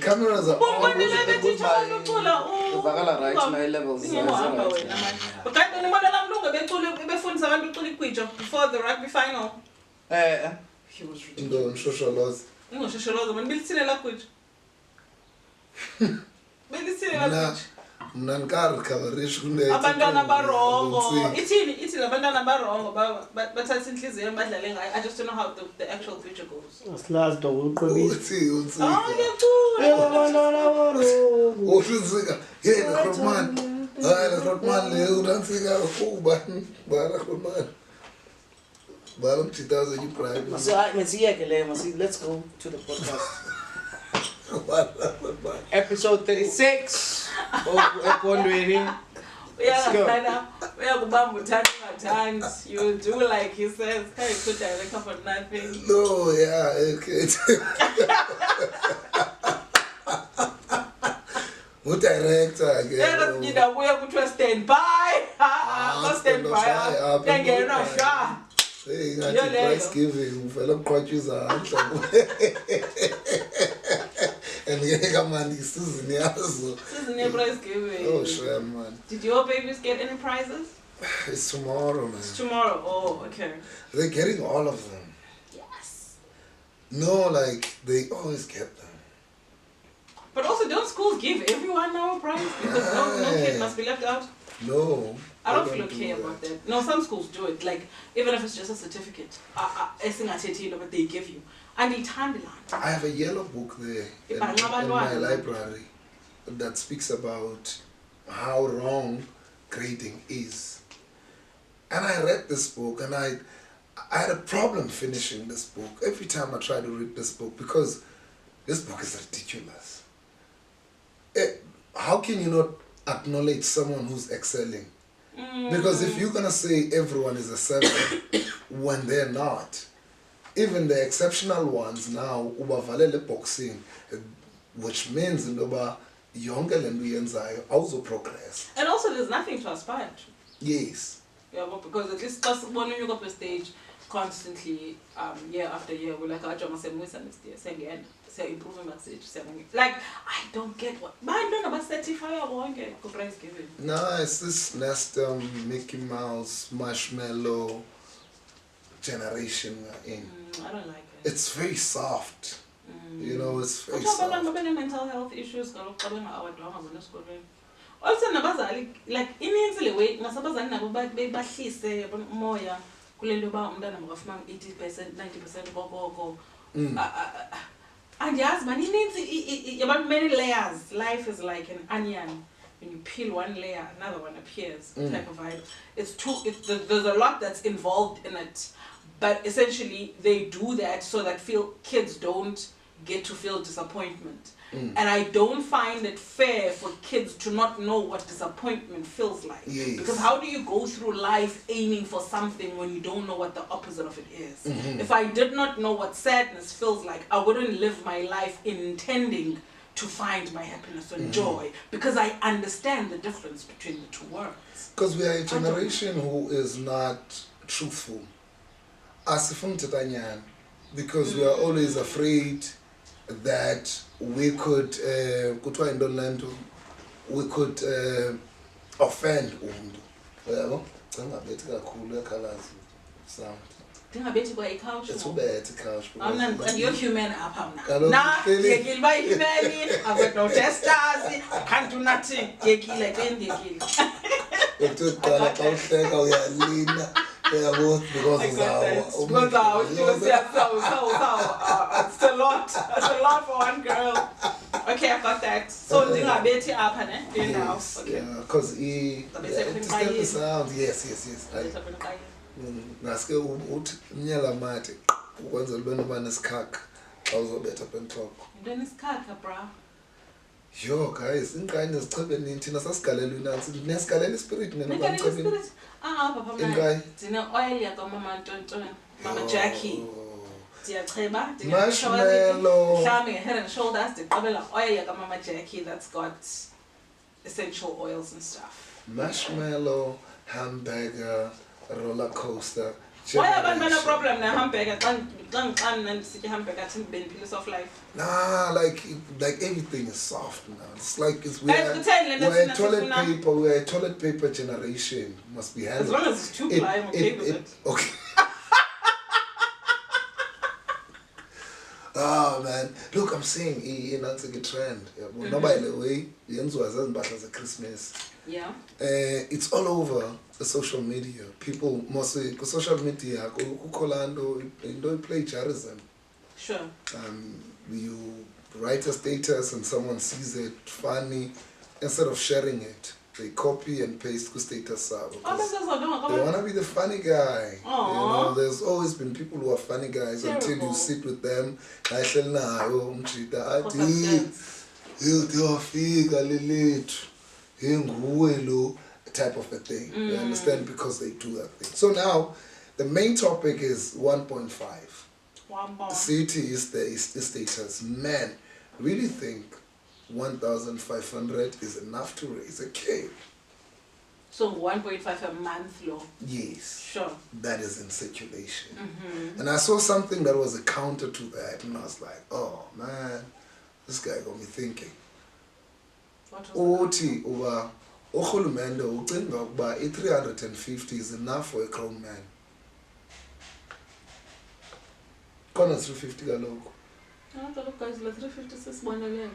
Cameras are before the rugby final. He was ridiculous. Abantwana barongo. Ithi labantwana barongo bathatha inhliziyo badlale ngayo. I just don't know how the actual future goes. Aslazi dokuqobisa. Abantwana barongo. Uhlizika. Hey, Roman. Hayi, Roman le udansika ubani. Bala Roman. Bala 2000 you pride. Let's go to the podcast. Episode 36 of Ephondweni. You do like he says, hey, could director for nothing. No, yeah, okay. What director again? We are going to stand by. Stand by. Hey, price giving. Fellow coaches are and man, season prize giving. Oh, sure, man. Did your babies get any prizes? It's tomorrow, man. It's tomorrow. Oh, okay. They're getting all of them. Yes. No, like they always get them. But also, don't schools give everyone now a prize because no kid must be left out? No. I don't feel okay about that. No, some schools do it. Like, even if it's just a certificate, but they give you. And it's handland. I have a yellow book there in my library that speaks about how wrong grading is. And I read this book and I had a problem finishing this book every time I try to read this book because this book is ridiculous. How can you not acknowledge someone who's excelling? Because if you're going to say everyone is a 7 when they're not, even the exceptional ones now, ubavalele boxing, which means yonke lento uyenzayo awuzo progress. And also there's nothing to aspire to. Yes. Yeah, but because at least when you go up a stage constantly, year after year, we're like, next year, improving my stage. Like, I don't get what. But I don't know about certifier or prize giving. No, it's this nest Mickey Mouse, Marshmallow generation in. I don't like it. It's very soft. You know, it's very soft. Mental health issues. Also, like immensely way, nasabazali nabo bahlise umoya kulento ba umntana makafumana 80%, 90% kokoko. And yes, man, it needs about many layers. Life is like an onion. When you peel one layer, another one appears. Type of vibe. There's a lot that's involved in it. But essentially, they do that so that kids don't get to feel disappointment. And I don't find it fair for kids to not know what disappointment feels like. Yes. Because how do you go through life aiming for something when you don't know what the opposite of it is? If I did not know what sadness feels like, I wouldn't live my life intending to find my happiness and joy, because I understand the difference between the two words. Because we are a generation who is not truthful. Because we are always afraid that we could offend umuntu. Yabo? Sound. It's a bad couch. And you're human up now. I've got no testers. I can't do nothing. It's a lot. It's a lot for one girl. Okay, I got that. So ndingabeti apha ne in the house. Okay. Yeah, because the sound. Yes. Naske unyela mate ukwenza libona banesikhaqa awuzobetha pentlok. Intweni isikhakha bra? Yo guys, ingqayini ezichebeni thina sasigalela inansi nesigalela ispirit nena bamchebeni. Papa mna. Dina oil yakamama Ntontoni, Mama Jackie. Diyacheba, marshmallow. Mhlawumbe head and shoulders diqabela oil yakamama Jackie that's got essential oils and stuff. Marshmallow, hamburger, roller coaster, Why abantu bana problem na hamburger xa ndisitya hamburger athi bendiphilisa of life? Nah, like everything is soft now. It's like we're a toilet paper generation. Must be handled. As long as it's 2-ply, I'm okay with it. Okay. Oh man, look, I'm saying that's a good trend. No, by the way, the Christmas. Yeah. It's all over the social media. People mostly social media don't play charism. Sure. You write a status and someone sees it funny, instead of sharing it, they copy and paste the status up. They want to be the funny guy. Aww. You know, there's always been people who are funny guys until you sit with them. Type of a thing. You understand? Because they do that thing. So now, the main topic is 1.5. City is the status. Men really think 1,500 is enough to raise a kid. So 1.5 a month low? Yes. Sure. That is in circulation. And I saw something that was a counter to that, and I was like, oh man, this guy got me thinking. What was that? Urhulumende ucinga ukuba i-350 is enough for a grown man. Kona 350 kaloku. Kaloku guys, la 350 sisiboneleyo.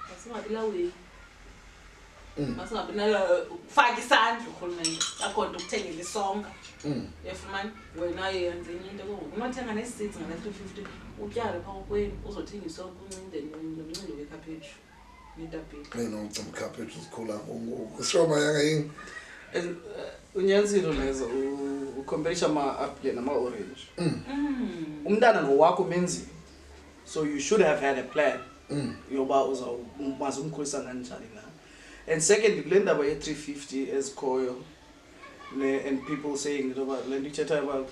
Masingabi la way. Masingabi nalo faka isandla urhulumende. Akho nto ukuthengela isonka. Yefumani wena yenze into ngoku. Unothenga ne-seeds ngala 350 utyale phaa kokweni uzothenga isonka uncinde nomncindo wekhaphetshu. Unyanzilo lezo ucomparisha ama-apple nama-orange. Umntana ngowakho menzi, so you should have had a plan yoba umazi umkhulisa kanjani na. And second, kule ndaba ye-350 ezikhoyo and people saying le nto ithetha about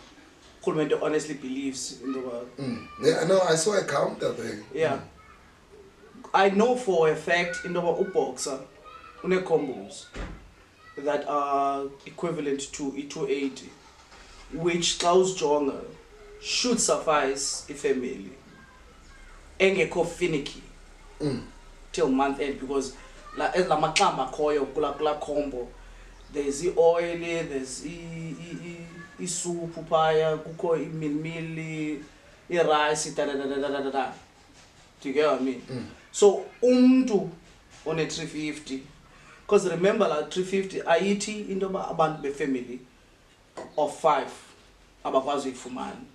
urhulumente honestly believes in yeah, no, I saw a counter thing. Yeah. I know for a fact in the boxer, une combos that are equivalent to E280, which Klaus Jonga should suffice a family. Engeko finicky till month end, because la makamba koyo kula combo. There's the oil, there's the soup paya, kuko milmili, rice, da. Do you get what I mean? So umntu on a 350, because remember like 350 ayithi into abantu befamily of 5 abakwazi ukufumana.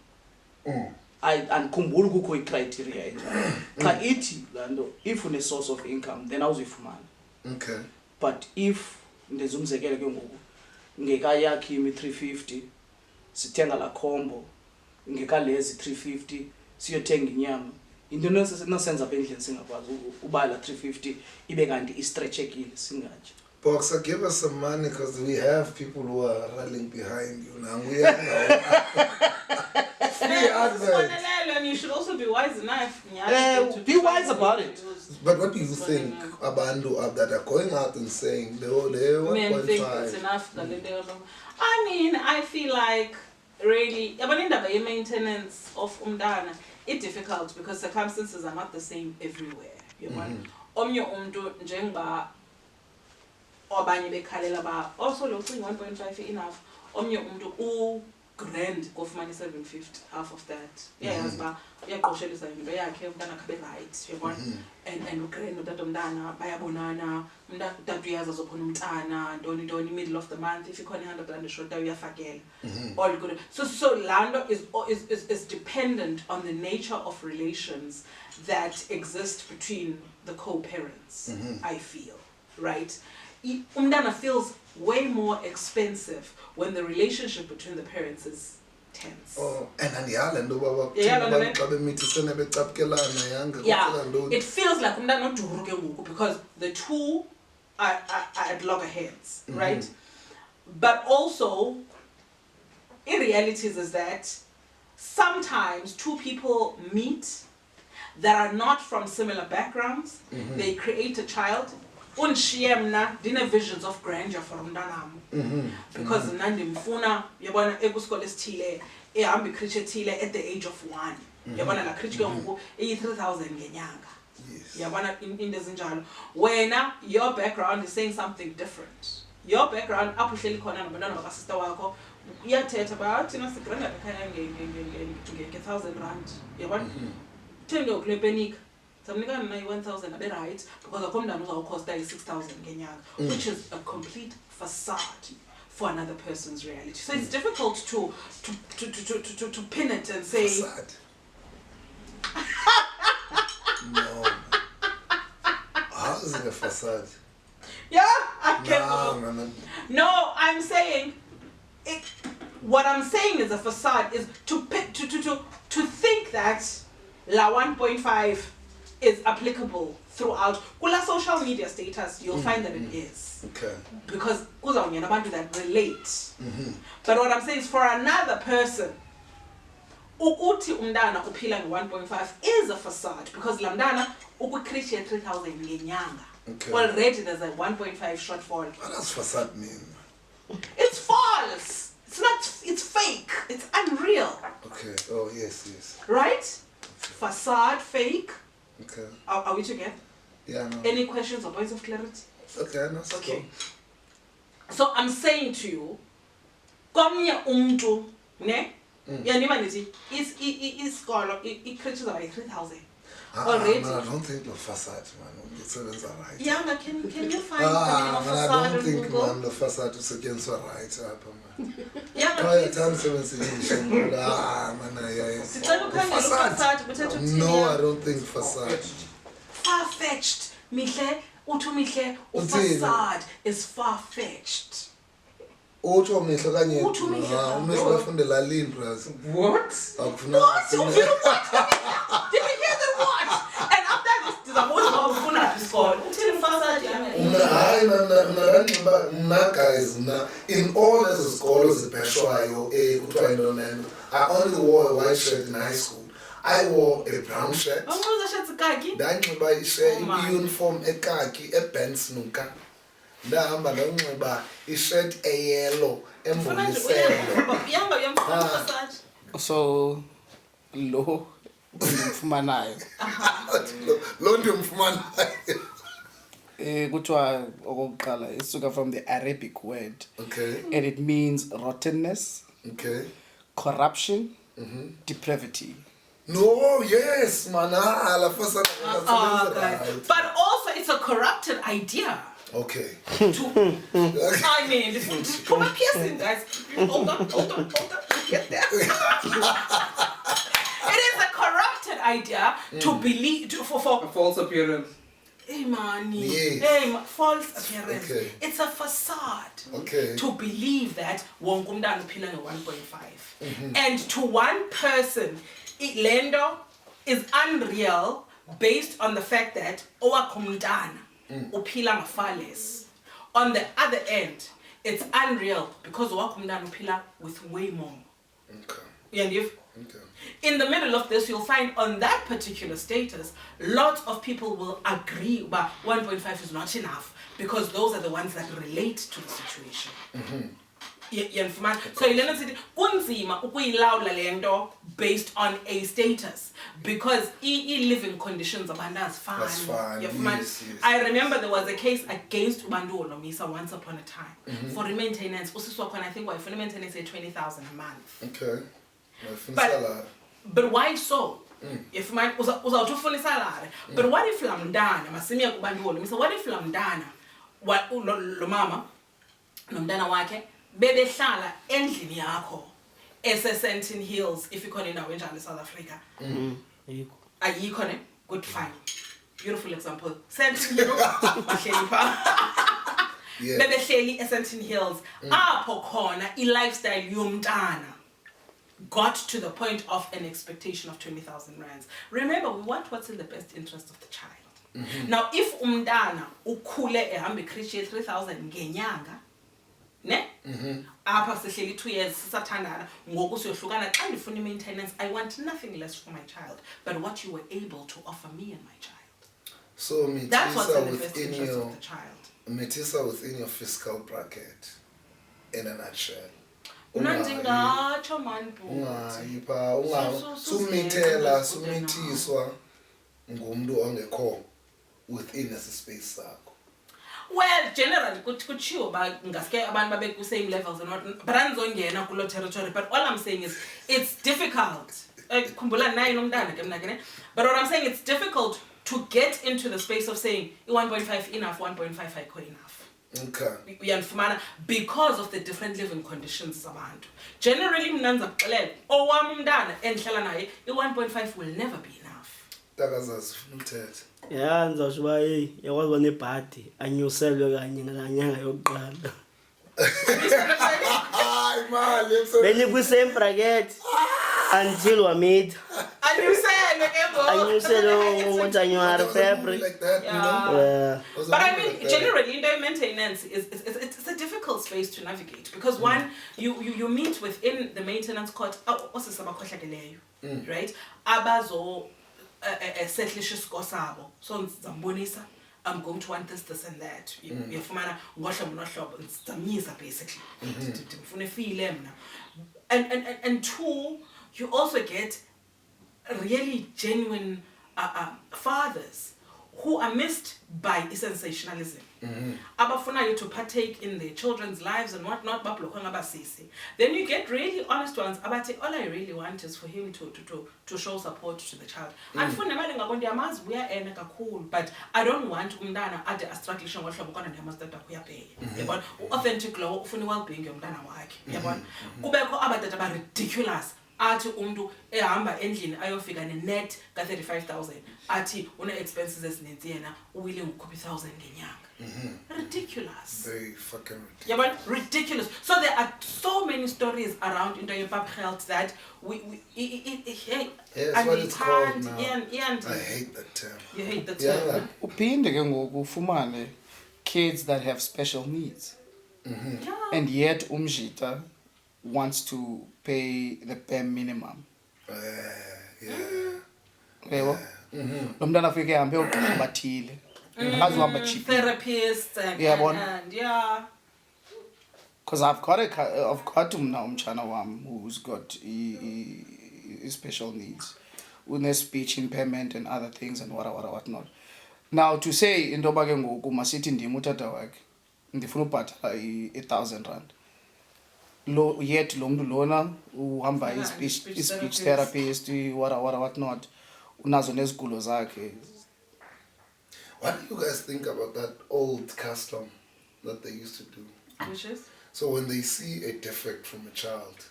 Andikhumbuli kukho icriteria enjalo. Xa ithi lanto if une source of income then awuzifumana. Okay. But if ndezumzekele ke ngoku ngekayakhi imi 350 sithenga la combo ngekalezi 350 siyothenga inyama. Into nosenza apha endlini singakwazi ubala 350 ibe kanti istretchekile singatshi. Boxer, give us some money because we have people who are rallying behind you now. We have free adverts. And you should also be wise enough. Be wise about it. But what do you think Abandu that are going out and saying they 1.5? Men think it's enough. I mean, I feel like really, the maintenance of umdana, it's difficult because circumstances are not the same everywhere. You know, omnye umntu njengoba abanye bekhalela ba also lo 1.5 enough. Omnye umntu u grand kofumana 750 half of that. Yazi ba uyaqoshelisa into yakhe umntana khabe right, yabona. And ugrand utata umntana bayabonana, umntana utata uyazi azophona umntana, ntoni middle of the month if ikhona 100 rand short uyafakela. All good. So lando is dependent on the nature of relations that exist between the co-parents, I feel, right? Umntana feels way more expensive when the relationship between the parents is tense. Oh, and it feels like umntana uduruke because the two are at loggerheads, right? But also, in realities is that sometimes two people meet that are not from similar backgrounds. They create a child. Dine visions of grandeur for umntanam because nandi mfuna yabona ekusikole esithile ehambe icreature at the age of 1 yabona la creature ngoku 3,000 ngenyanga yabona into ezinjalo wena your background is saying something different. Your background apho uhleli khona nabantwana bakasister wakho iyathetha bathi sigranda ekhaya nge-1,000 rand yabona thenge ukulepenika samnika na 1,000 abe right because akho mntana uzawukhosta 6,000 ngenyanga which is a complete facade for another person's reality. So it's difficult to pin it and say facade. No. How is it a facade? Yeah, I can't. No, I'm saying it. What I'm saying is a facade is to think that la 1.5 is applicable throughout. Kula social media status, you'll find that it is. Okay. Because kuzawunyana abantu that relate. But what I'm saying is for another person, ukuthi umntana uphila nge-1.5 is a facade because la mntana ukwi-create 3,000 ngenyanga. Okay. Already there's a 1.5 shortfall. What does facade mean? It's false. It's not. It's fake. It's unreal. Okay. Oh yes. Right? Okay. Facade, fake. Okay. Are we together? Yeah. No. Any questions or points of clarity? Okay. No. Okay. So I'm saying to you, komnye umntu, ne? Yanima nithi isikolo i-creatures are like 3,000. Already. Man, I don't think the facade, man. It's right. Yeah, but can you find the meaning of facade? I don't think, Google? man, the facade is against the right, man. Yeah, but I can't say it's man, yeah. Facade. No, I don't think facade. Far-fetched. Mihle, facade is far-fetched. Utsho umehlo kanye Utsho umehlo umehlo bafundela lini bras. What? What? Did you hear the what? And after this ndizabona ufuna isikolo. Uthini facade yami? Hayi mna guys mna in all ezi zikolo zibheshwayo kuthiwa into nento I only wore a white shirt in high school. I wore a brown shirt. Awunxiba shirt kaki? Ndanxiba i-uniform ekaki eBensnuka. Ndahamba ndanxiba i-shirt eyellow emboniselo. So lo ndimfumanayo Lo ndimfumanayo. Kuthiwa okokuqala isuka from the Arabic word. Okay. And it means rottenness, Okay. corruption, depravity. No, yes, man. La facade. But also it's a corrupted idea. Okay. I mean, from a piercing, guys. Hold on. Get there. It is a corrupted idea to believe for A false appearance. Hey man, Yes. false appearance. Okay. It's a facade. Okay. To believe that wonke umntana uphila nge-1.5 and to one person lendo is unreal based on the fact that owakho umntana uphila nga-far less. On the other end, it's unreal because owakho umntana uphila with way more. Okay. Yeah, Okay. in the middle of this, you'll find on that particular status, lots of people will agree that 1.5 is not enough because those are the ones that relate to the situation. So ilena sithi kunzima ukuyilawula lento based on a status because living conditions abantu azifani. Yes. I remember there was a case against ubantu olomisa once upon a time for maintenance. Usiswa khona I think for maintenance 20,000 a month. Okay. But why so? If my uzawuthi ufuna isalary, but what if lamdana masimiya kubantu olomisa, what if lamdana lo mama nomntana wakhe bebehlala endlini yakho Sentin Hills if ikhona indawo enjalo South Africa. Ayikho ne? Good, fine. Beautiful example. Sentin Hills bahleli pha. Bebehleli eSentin Hills apho khona i-lifestyle yomntana got to the point of an expectation of 20,000 rands. Remember, we want what's in the best interest of the child. Now, if umntana ukhule ehambe create 3,000 ngenyanga, ne? Apha sihleli 2 years sisathandana ngoku siyohlukana xa ndifuna maintenance, I want nothing less for my child but what you were able to offer me and my child. So that's what's in the best interest of the child. Metisa within your fiscal bracket in a nutshell. Nandingatsho man ungayipha sumithiswa ngumuntu ongekho within esi space sakho. Well, generally, kuchiwo ba ngaske abantu babe ku same levels and what, but andizongena kulo territory. But all I'm saying is, it's difficult. Khumbula naye nomntana ke mna ke ne. But what I'm saying, it's difficult to get into the space of saying 1.5 enough, 1.5 ayikho enough. Okay. Uyandifumana, because of the different living conditions zabantu. Generally, mna ndizakuxelela owam umntana endihlala naye 1.5 will never be enough. Takazazi ufuna uthetha. Yeah, ndizawusho uba heyi yakwazi uba nebhadi anyuselwe kanye ngalaa nyanga yokuqala. Hayi mali Benikwi-same bracket until wamitha. Anyuselwe ke ngoku. Anyuselwe ngoJanuary, February. like that, Yeah. you know? Yeah. But I mean, generally, in maintenance it's a difficult space to navigate because one, you meet within the maintenance court, right? Abazo settlish score sabo. So Zambonisa, I'm going to want this and that. Yafumana ngosha mnohlobo nzamisa basically. Ndifuna feel and two, you also get really genuine fathers who are missed by sensationalism. Abafuna you to partake in their children's lives and whatnot. Then you get really honest ones about it. All I really want is for him to show support to the child. And for we are cool, but I don't want umdana at the struggle but authentic law ufuna well-being yomntana wakhe. Yabona kubekho abatata ba ridiculous. Athi umuntu ehamba endlini ayofika ne-net ka-35,000 athi une-expenses ezininzi yena uwilling ukhupha 1,000 ngenyanga. Ridiculous. Very fucking ridiculous. Yeah, but ridiculous. So there are so many stories around into your pub health that Yes, what it's called now. I hate that term. You hate the term. Yeah. Uphinde ke ngoku ufumane kids that have special needs. Yeah. And yet Umjita wants to pay the bare minimum. Yeah. Yebo? Lo mntana afike hambe ugqirha bathile. Azohamba cheap. Therapists and yeah. Because I've got umna umchana wam who's got special needs, with speech impairment and other things and whatnot. Now to say intoba ke ngoku masithi ndim utata wakhe ndifuna ubhatala 1,000 rand. Yet lo mntu lona uhamba speech therapist whatnot unazo nezigulo zakhe. What do you guys think about that old custom that they used to do? Which is? So when they see a defect from a child,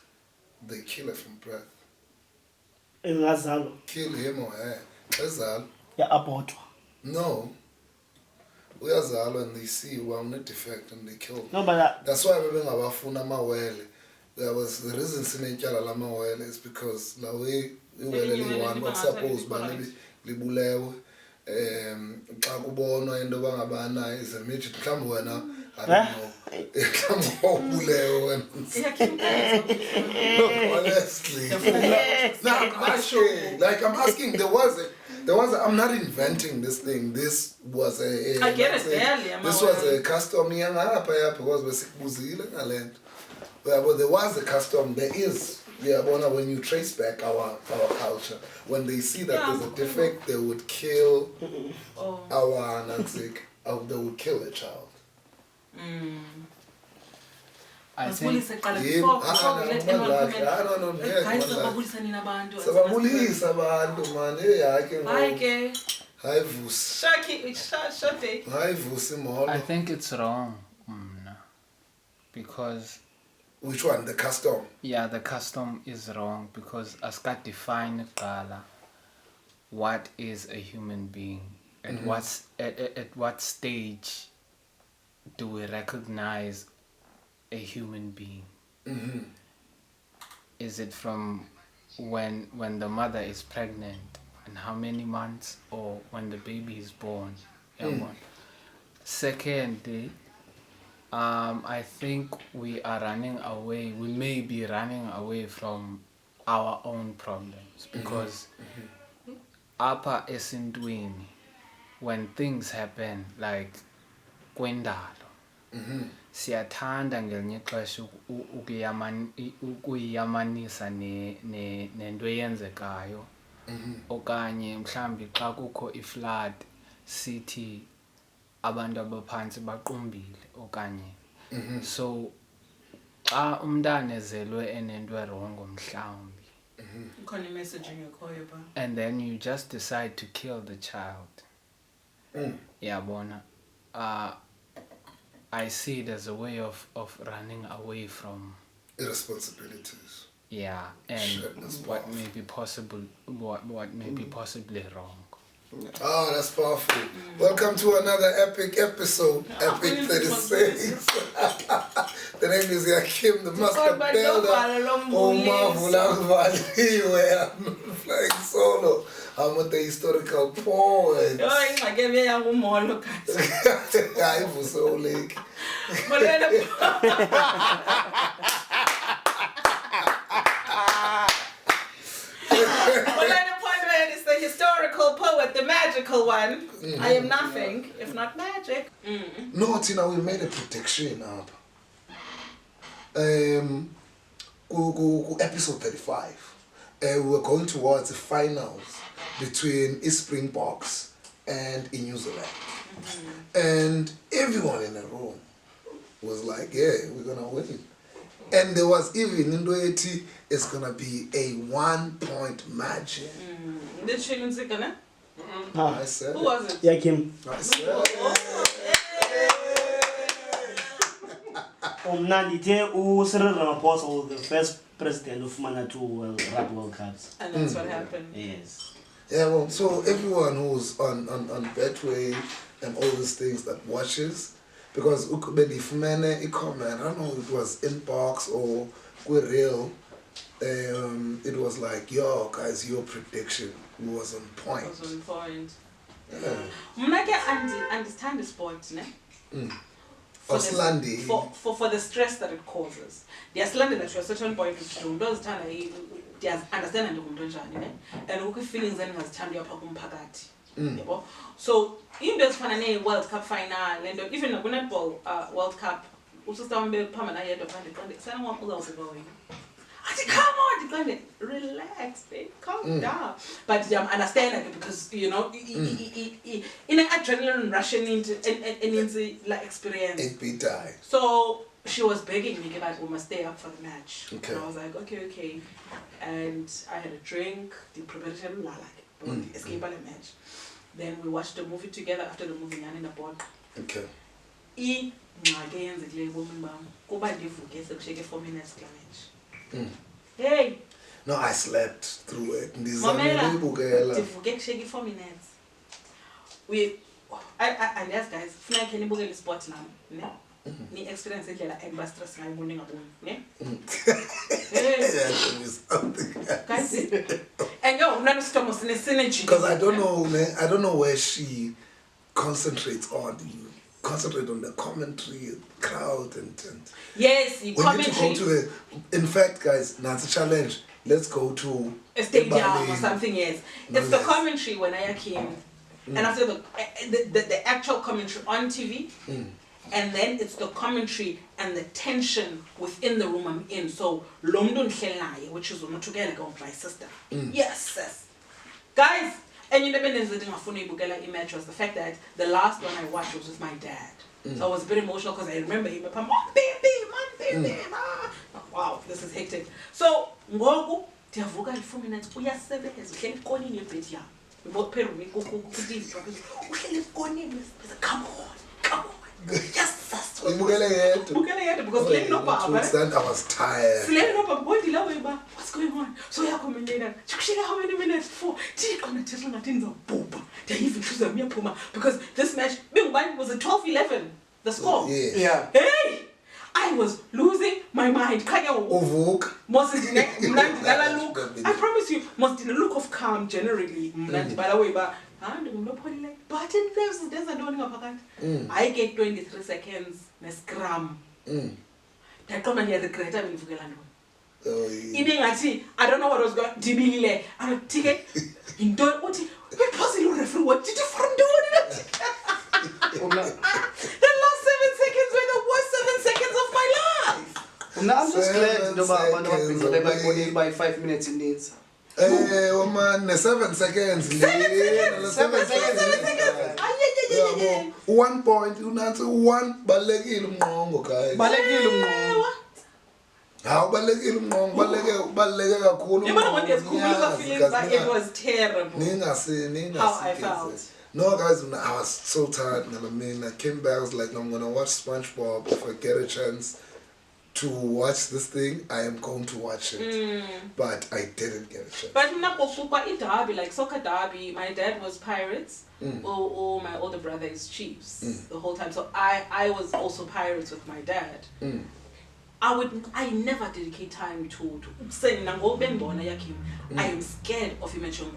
they kill it from birth. Engazalwa. Kill him or her. Ezalwa. Ya-abortwa. No. Uyazalwa and they see one defect and they kill them. No, but That's why bebengabafuna amawele. There was the reason sinetyala lamawele is because la way iwele liyi-1 but suppose bane libulewe xa kubonwa into bangabana is a midget mhlawumbi wena I don't know. Mhlawumbi ubulewe wena. Look, honestly. I'm asking, there was a, I'm not inventing this thing. This was I get it barely. This was a custom because besikubuzile ngalento. But there was a custom, there is. Yeah, when you trace back our culture, when they see that there's a defect, they would kill our Nansik. They would kill a child. I think I think it's wrong, because which one? The custom? Yeah, the custom is wrong because aska define qala what is a human being and what's at what stage do we recognize a human being? Is it from when the mother is pregnant and how many months, or when the baby is born? Second, I think we may be running away from our own problems because apha esintwini, when things happen like kwendalo, siyathanda ngelinye ixesha ukuyiyamanisa nento eyenzekayo okanye mhlawumbi xa kukho iflood sithi abantu abaphantsi baqumbile okanye so xa umntana ezelwe enento erongo mhlawumbi Khona imessage engekhoyo ba. and then you just decide to kill the child. Yabona. I see it as a way of running away from Irresponsibilities. and what may be possible, what may be possibly wrong. Oh, that's powerful. Welcome to another epic episode, Epic 36. The name is Yakim, the Master Builder. I'm flying solo. I'm with the historical poet. I was so late. Historical poet, the magical one. I am nothing if not magic. No, Tina, we made a prediction up. Episode 35. We were going towards the finals between Springboks and in New Zealand. And everyone in the room was like, yeah, we're gonna win. And there was even in Ndoeti, it's gonna be a 1-point margin. Did she even say that? I said Who was it? Yakim. I said Mna ndithe uCyril Ramaphosa was the first president of Mana 2 Rugby World Cups. And that's what happened. Yes. Yeah, well, so everyone who's on Betway and all these things that watches, because ukubelifumene comment, I don't know if it was inbox or real, it was like, yo guys, your prediction was on point. Was on point. Yeah. I understand the sport, ne? For the stress that it causes. There's that to a certain point does understand and who feelings and has turned your pakati. So in this final World Cup final and even a netball World Cup, also permanent come on, relax, babe, calm down. But understand it because in an adrenaline rushing into like experience. It be die. So she was begging me that we must stay up for the match. Okay. And I was like, okay. And I had a drink, the preparation, escape on the match. Then we watched the movie together after the movie and in the board. Okay. Hey. No, I slept through it. Mamela, forget shaky 4 minutes. And yes, guys, funa can you the sport now? Ni experience it and bust stress my morning abon. Guys, and yo, none stop us in synergy. Because I don't know where she concentrates on. You concentrate on the commentary, crowd, and yes, you we need to go to the. In fact, guys, now it's a challenge. Let's go to a stadium or something. Yes, it's the commentary when I came, and after the actual commentary on TV, and then it's the commentary and the tension within the room I'm in. So lomdun khelaye, which is not together go my sister. Yes, guys. And you never know the image was the fact that the last one I watched was with my dad. So I was very emotional because I remember him. Mom, baby. Wow, this is hectic. So, ngoku ndiyavuka 4 minutes uyasebenza uhleli ekonini yebhedi yami. Ngibophe room ukudizwa uhleli ekonini come on. Yes. Bukele yedwa because late no baba. I was tired. Late no baba. What's going on? So yeah, come in later. How many minutes for? Because this match, was a 12-11. The score. Yeah. Hey, I was losing my mind. I promise you, most in a look of calm generally. But in nerves, there's a doing of I get 23 seconds, na scrum. That come and regret having Fugalan. I don't know what was going to be. I'm a ticket. In don't what possible referee. What did you from doing it? The last 7 seconds when the glad into abantu seconds ababhinqile away. bayibonile by 5 minutes inintsi. Man, 7 seconds. 7 seconds. Ay. 1 point, unansi 1 balekile umnqongo guys. Balekile umnqongo. Hawu balekile umnqongo, baleke kakhulu. Yabona ngoba ngiyakhumbula feelings that it was terrible. Ningasi. How I felt. No guys, I was so tired. I came back, I was like, I'm gonna watch SpongeBob. If I get a chance to watch this thing, I am going to watch it. But I didn't get a chance. But in derby, like soccer derby, my dad was Pirates, or my older brother is Chiefs the whole time. So I was also Pirates with my dad. I never dedicate time to saying I am scared of imagine.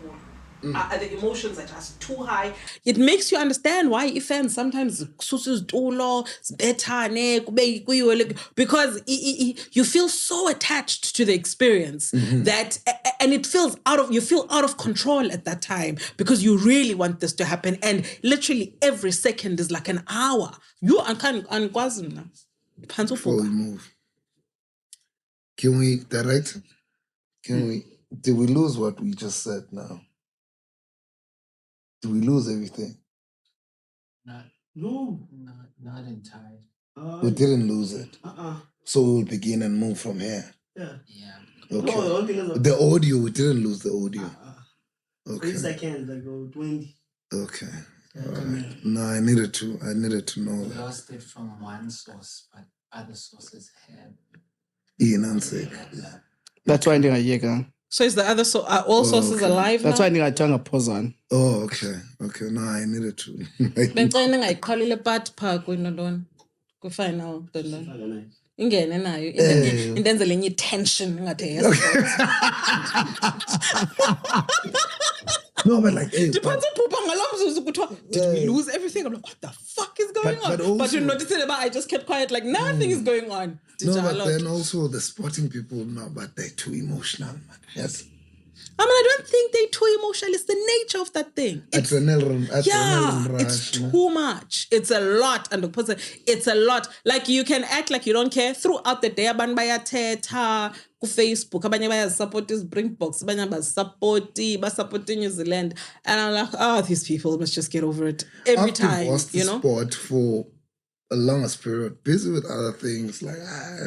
The emotions are just too high. It makes you understand why fans sometimes because you feel so attached to the experience that, and it feels you feel out of control at that time because you really want this to happen, and literally every second is like an hour. You can't Before we move, can we direct? Did we lose what we just said now? Did we lose everything? No. Not entirely. We didn't lose it. So we'll begin and move from here. Yeah. Okay. No, the only thing is The audio, we didn't lose the audio. Okay. 3 seconds, like 20. Okay. All right. No, I needed to know We that. lost it from one source, but other sources have. Ian answered. That's why ndingayeka. So is the other all sources alive That's now? why ndingathanga phozana. Oh, okay. Okay. No, I needed to. Bengicela ningayiqhalile part park kwinodon kwi-final don ingene nayo indenzele enye tension ingathe No, but like, hey, diphansi uphupha ngalo mzuzu kuthiwa did we lose everything? I'm like, what the fuck is going on? but also- you notice it about I just kept quiet like nothing is going on. no, but then also the sporting people now, but they're too emotional, man. Yes. I mean, I don't think they're too emotional. It's the nature of that thing. Adrenaline It's rush, man. too much. It's a lot. And it's a lot. Like, you can act like you don't care throughout the day. Abantu bayathetha ku Facebook, abanye bayasupport Springboks, abanye basupport New Zealand. And I'm like, these people must just get over it every I've time, divorced the you know? sport for a longest period, busy with other things. Like,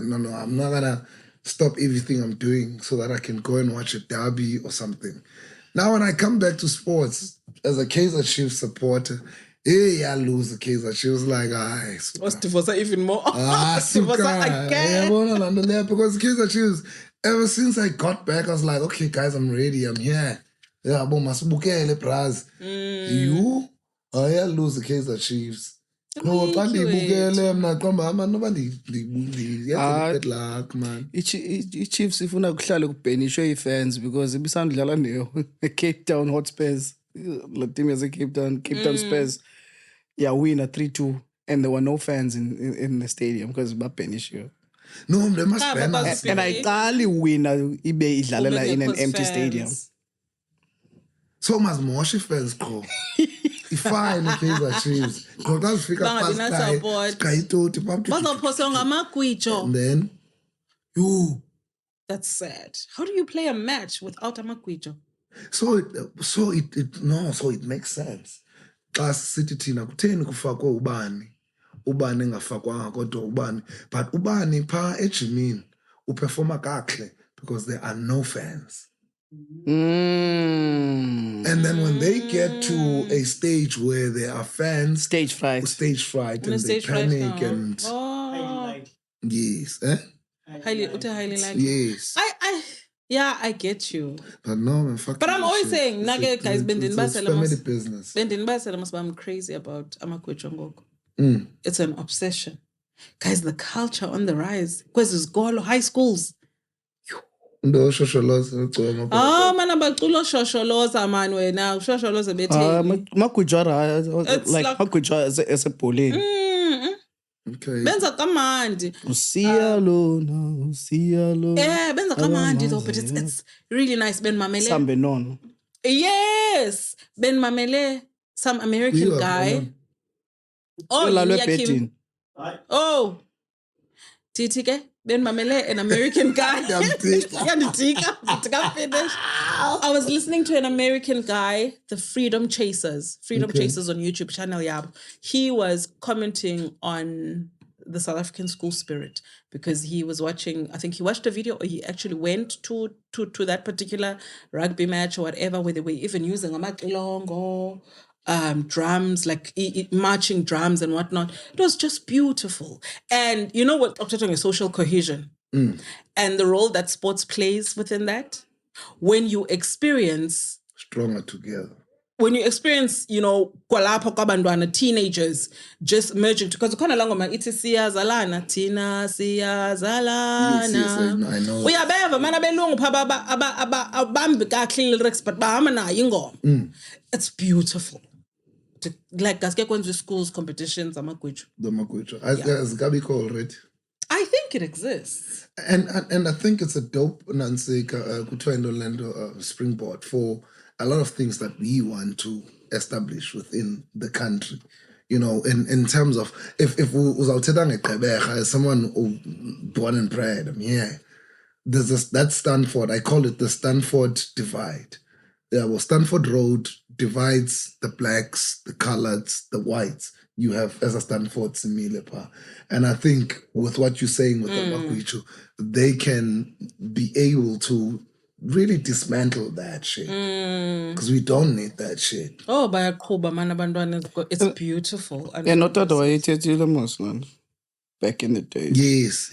no, I'm not gonna stop everything I'm doing so that I can go and watch a derby or something. Now, when I come back to sports as a Kaizer Chiefs supporter, I lose the Kaizer Chiefs. Like, Was divorce even more? divorce again. Because Kaizer Chiefs, ever since I got back, I was like, okay, guys, I'm ready. I'm here. Yeah, but masibukele braz. You, I lose the Kaizer Chiefs. No, but ndibukele mna qomba noba bad luck, man. I-Chiefs ifuna kuhlale kubhenishwe i-fans because ibisandudlala ne-Cape Town Hotspurs. The team is a Cape Town Spurs. Yeah, win a 3-2 and there were no fans in the stadium because babhenishiwe. No, they must ban us. And I can't win ibe idlalela in an empty stadium. So must Moshi fans go. Ifine Kaizer Chiefs. Because fika past Sky Toti and then you. That's sad. How do you play a match without Amakwijo? So it makes sense. Xa sithi thina kutheni kufakwe ubani engafakwanga kodwa ubani, but ubani pha ejimini uperforma kakuhle because there are no fans. And then when they get to a stage where there are fans, Stage fright and they panic and yes, Highly like. yes. I get you. But no, man, fuck. But I'm always saying, nugget guys, it's family business. I'm crazy about Amakwichongoko. It's an obsession. Guys, the culture on the rise. Because it's Golo high schools. No shosholoza. Man, abaculo shosholoza man wena. Shosholoza bethe. Makujara like Makujara as a bully. Okay. Benza kamandi. Usiyalo. Benza kamandi though, but it's really nice. Ben Mamele. Sambe non. Yes. Ben Mamele, some American guy. Oh, Betting. Oh. Titike. Ben Mamele, an American guy. Finish. I was listening to an American guy, the Freedom Chasers on YouTube channel. Yeah, he was commenting on the South African school spirit because he was watching. I think he watched a video, or he actually went to that particular rugby match or whatever, where they were even using a matilongo. Drums, like marching drums and whatnot. It was just beautiful. And you know what, I'm talking about social cohesion and the role that sports plays within that. When you experience Stronger together. When you experience, kwalapha kwabantwana, teenagers just merging, because ukona lango ma ithi siyazalana thina siyazalana. Yes, I know. Uyabeva mana belungu pha abambi kahle lyrics but bahamba nayo ingoma. It's beautiful. Like gaske kwenziwa schools competitions amagwijo. The Magwijo. Has Gabiko already? I think it exists. And I think it's a dope kuthiwa in Orlando springboard for a lot of things that we want to establish within the country. In terms of if uzawuthetha ngeGqeberha as someone born and bred, there's that Stanford, I call it the Stanford divide. Yeah, well, Stanford Road divides the blacks, the coloreds, the whites. You have as a Stanford Similepa. And I think with what you're saying with the Magwijo, they can be able to really dismantle that shit. Because we don't need that shit. Oh, by a Kuba, man, it's beautiful. And not that way, it's Muslim back in the day. Yes.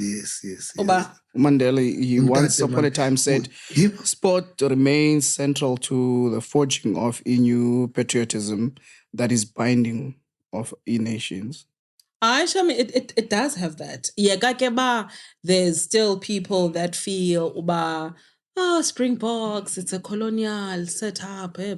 Oba. Mandela, he once upon a time said, sport remains central to the forging of a new patriotism that is binding of nations. It does have that. Yeah, there's still people that feel Springboks, it's a colonial setup. I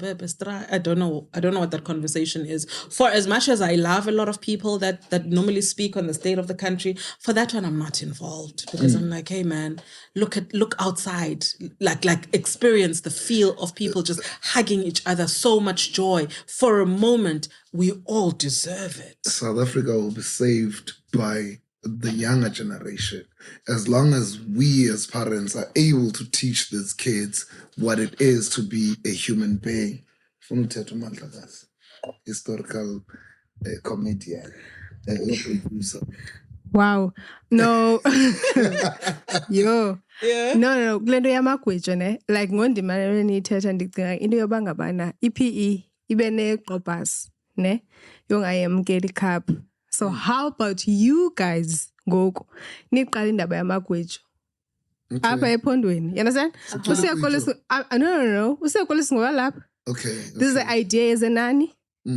don't know what that conversation is. For as much as I love a lot of people that normally speak on the state of the country, for that one I'm not involved because I'm like, hey man, look outside, like experience the feel of people just hugging each other, so much joy. For a moment, we all deserve it. South Africa will be saved by the younger generation, as long as we as parents are able to teach these kids what it is to be a human being. Historical comedian, producer. Wow. No. Yo. Yeah. No. Glendo ya Magwijo ne. Like ngondi manene nithetha ndicinga into yoba ngabana iPE ibe neqobhas ne yongayamkeli cup. So how about you guys ngoku niqala indaba yaMagwijo apha ephondweni? You understand? Usekolisi no. Usekolisi ngoba lapha. Okay. This is the idea as a nani.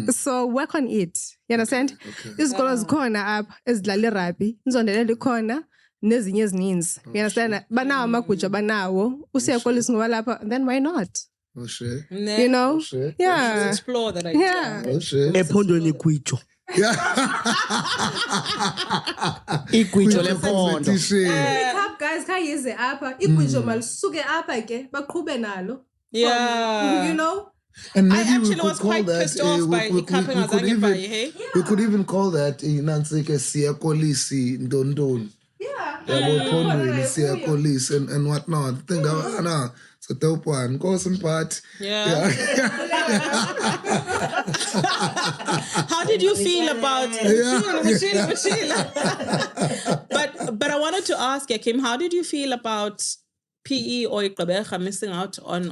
So work on it. You understand? Izikolo zikhona apha ezidlala irugby, inzondelo likhona nezinye ezininzi. You understand? Banawo amagwijo banawo. Usekolisi ngoba lapha, then why not? Oh shit. You know? Yeah. Explore that idea. Yeah. Oh shit. Ephondweni Gwijo. Yeah. Igwijo lephondo. Cup guys kayize apha igwijo malisuke apha ke baqhube nalo. Yeah. You know? And maybe I actually we could was call quite that pissed off by we could even call that siyakolisi ndondoni. Yeah. Ephondweni siyakolisi and whatnot. Think it's a dope one. Go some part. Yeah. How did you feel about But I wanted to ask Kim, how did you feel about PE or Gqeberha missing out on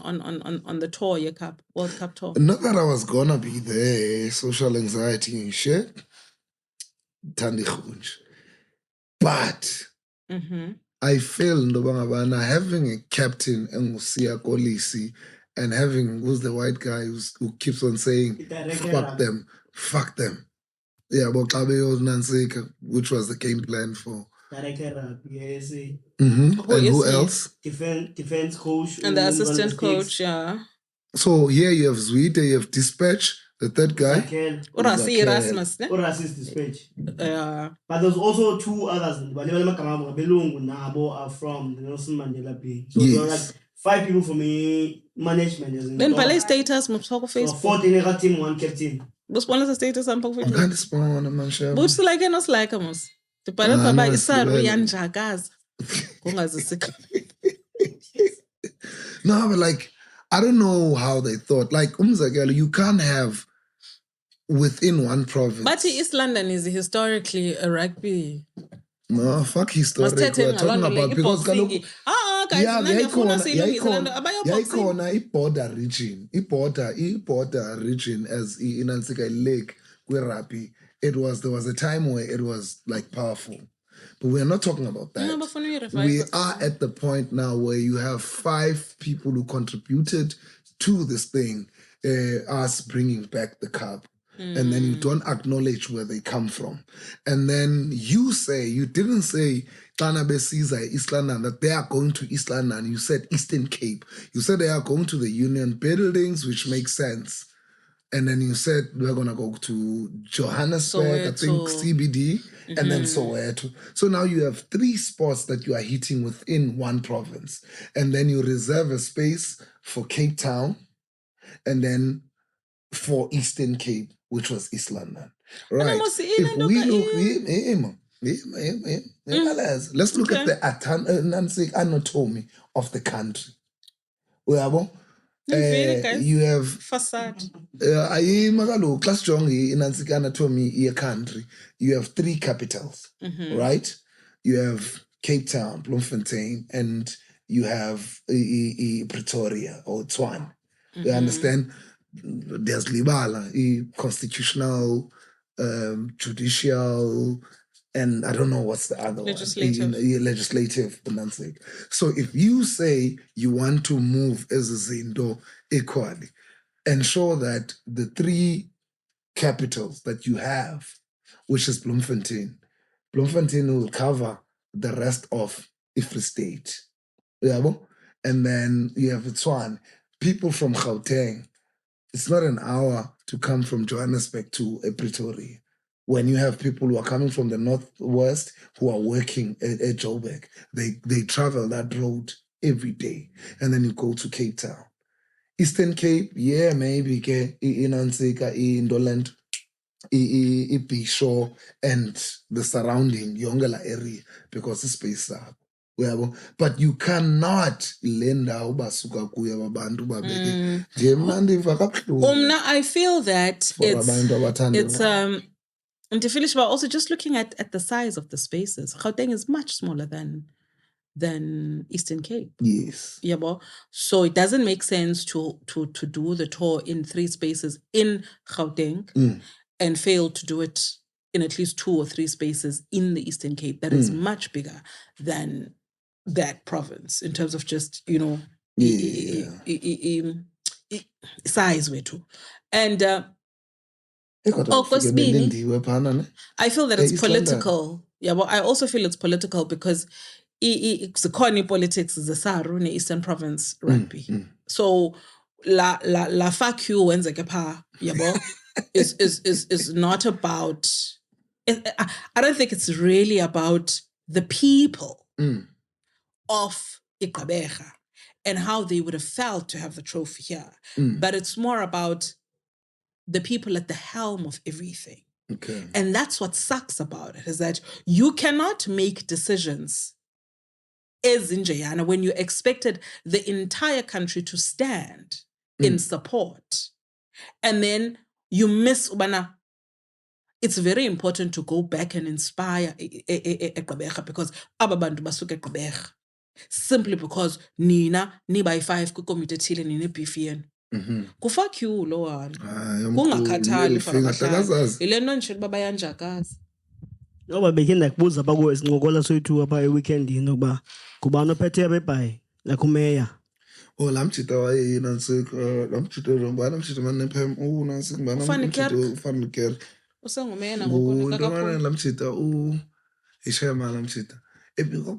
the tour, your World Cup tour? Not that I was gonna be there, social anxiety and shit. Thandi khunj. But I feel having a captain Ngusia Kolisi and having who's the white guy who keeps on saying fuck them. Yeah, but which was the game plan for. Yes. And who else? Defense coach. And the assistant coach, yeah. So here you have Zwide, you have Dispatch, the third guy. Urasi Erasmus, ne? Urasi's Dispatch. Yeah. But there's also two others. Belungu Nabo are from the Nelson Mandela Bay. So there are like 5 people from the management. Then Palais status, Mopsoko So Facebook. 4 in a team, 1 captain. Bus one is the status I'm I'm kind of small on a man. Bus like us like us. The Palais Baba is a Ruyan Jagas. No, but like, I don't know how they thought. Like, umzekelo, you can't have within one province. But East London is historically a rugby. No, fuck historic. We're talking about because guys, yayikhona border region as in Lake Rugby. There was a time where it was like powerful. But we're not talking about that. We are at the point now where you have 5 people who contributed to this thing, us bringing back the cup. And then you don't acknowledge where they come from. And then you didn't say Tanabe Caesar, East London, that they are going to East London. You said Eastern Cape. You said they are going to the Union Buildings, which makes sense. And then you said we're going to go to Johannesburg, I think CBD, and then Soweto. So now you have 3 spots that you are hitting within one province. And then you reserve a space for Cape Town and then for Eastern Cape, which was East London. Right. If we look, let's look at the anatomy of the country. You have facade. Class strong in anatomy country. You have 3 capitals, right? You have Cape Town, Bloemfontein, and you have Pretoria or Tshwane. You understand? There's Libala, constitutional, judicial, and I don't know what's the other legislative. one. Legislative. So if you say you want to move as a Zindo equally, ensure that the 3 capitals that you have, which is Bloemfontein will cover the rest of Free State. And then you have Tshwane. People from Gauteng, it's not an hour to come from Johannesburg to Pretoria. When you have people who are coming from the northwest who are working at Joburg, they travel that road every day. And then you go to Cape Town. Eastern Cape, yeah, maybe Inansika, Indoland, Bishop, and the surrounding Yongela area because it's space up. But you cannot lend out basuka kuya babantu babeke. I feel that it's and to finish, but also just looking at the size of the spaces. Gauteng is much smaller than Eastern Cape. Yes. So it doesn't make sense to do the tour in 3 spaces in Gauteng and fail to do it in at least 2 or 3 spaces in the Eastern Cape. That is much bigger than that province in terms of just, size way too. And I feel that it's political. Yeah, but I also feel it's political because the corny politics is the Saru in the Eastern Province rugby. So la fuck you when is not about. I don't think it's really about the people of Ikabeja and how they would have felt to have the trophy here. But it's more about the people at the helm of everything. Okay. And that's what sucks about it, is that you cannot make decisions as in Jayana when you expected the entire country to stand in support. And then you miss Ubana. It's very important to go back and inspire Ekabeja because ababantu basuke Ekabeja. Simply because Nina, ni by 5 kukomite tile nini beefien. Kufak you lo one. Kungakhathali fakatha. Ile nto nje baba yanjakazi. Ngoba bekenda kubuza bako esincokola soyithu apha eweekend nokuba kubani ophethe abebhayi la kumeya. Oh, lamchita waye nansika lamchita ngubani lamchita manephem nansika ngubani lamchita usengumeya ngokunika kakhulu lamchita ishema lamchita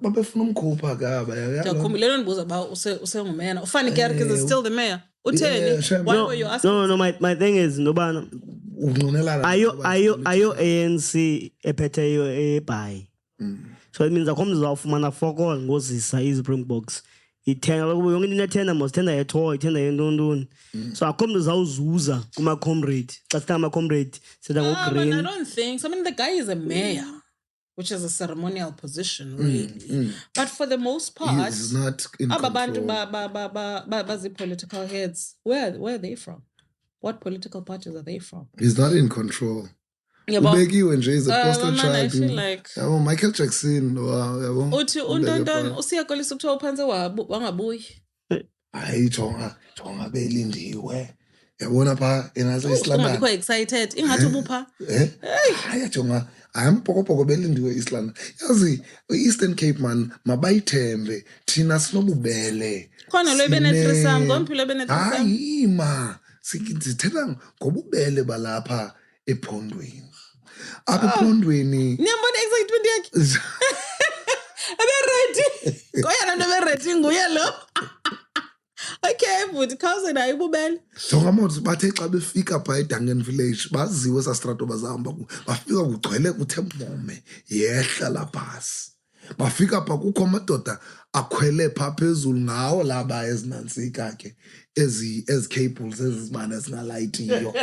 babefuna umkhupha kaba yakhumbulelo ndibuza ba usengumeya ufani kerk is still the mayor utheni why were you asking no my thing is nobana ayo ANC ephethe yo ebhayi so it means akhomza uzawufumana fokol ngozisa iSpringboks ithenga yonke into ethenda mosithenda yethoy ithenda yentontoni so akhomza uzawuzuza kuma comrade xa sithatha ama comrade sithatha ngo green. I don't think so. I mean the guy is a mayor. which is a ceremonial position, really. But for the most part, he's not in abantu control. bazi political heads, where are they from? What political parties are they from? He's not in control. Yeah, but Ubekiwe nje is a poster man, I child. feel like Michael Jackson yabo. uthi untondon usiyakolisa ukuthiwa uphansi wangabuyi. Hayi jonga belindiwe. Yabona pha enase Islam. Ngikho excited. Ingathi ubupha. Hayi jonga ayempokopoko belindiwe Islam. Yazi Eastern Cape man mabayithembe thina sinobubele. Khona lo benethrisam, ngomphilo benethrisam. Hayi ma sikithela ngobubele balapha Ephondweni. Apha Ephondweni. Niyambona excitement yakhe? Abe ready. Ngoyena ndo be ready nguye lo. Okay, but cause na ibubele. Jonga manje bathe xa befika pha eDuncan Village baziwe sastrato bazahamba bafika kugcwele kuthembome yehla laphasi. Bafika pha kukho amadoda akhwele pha phezulu ngawo laba ezinantsika ke ezi cables ezibane ezingalayitiyo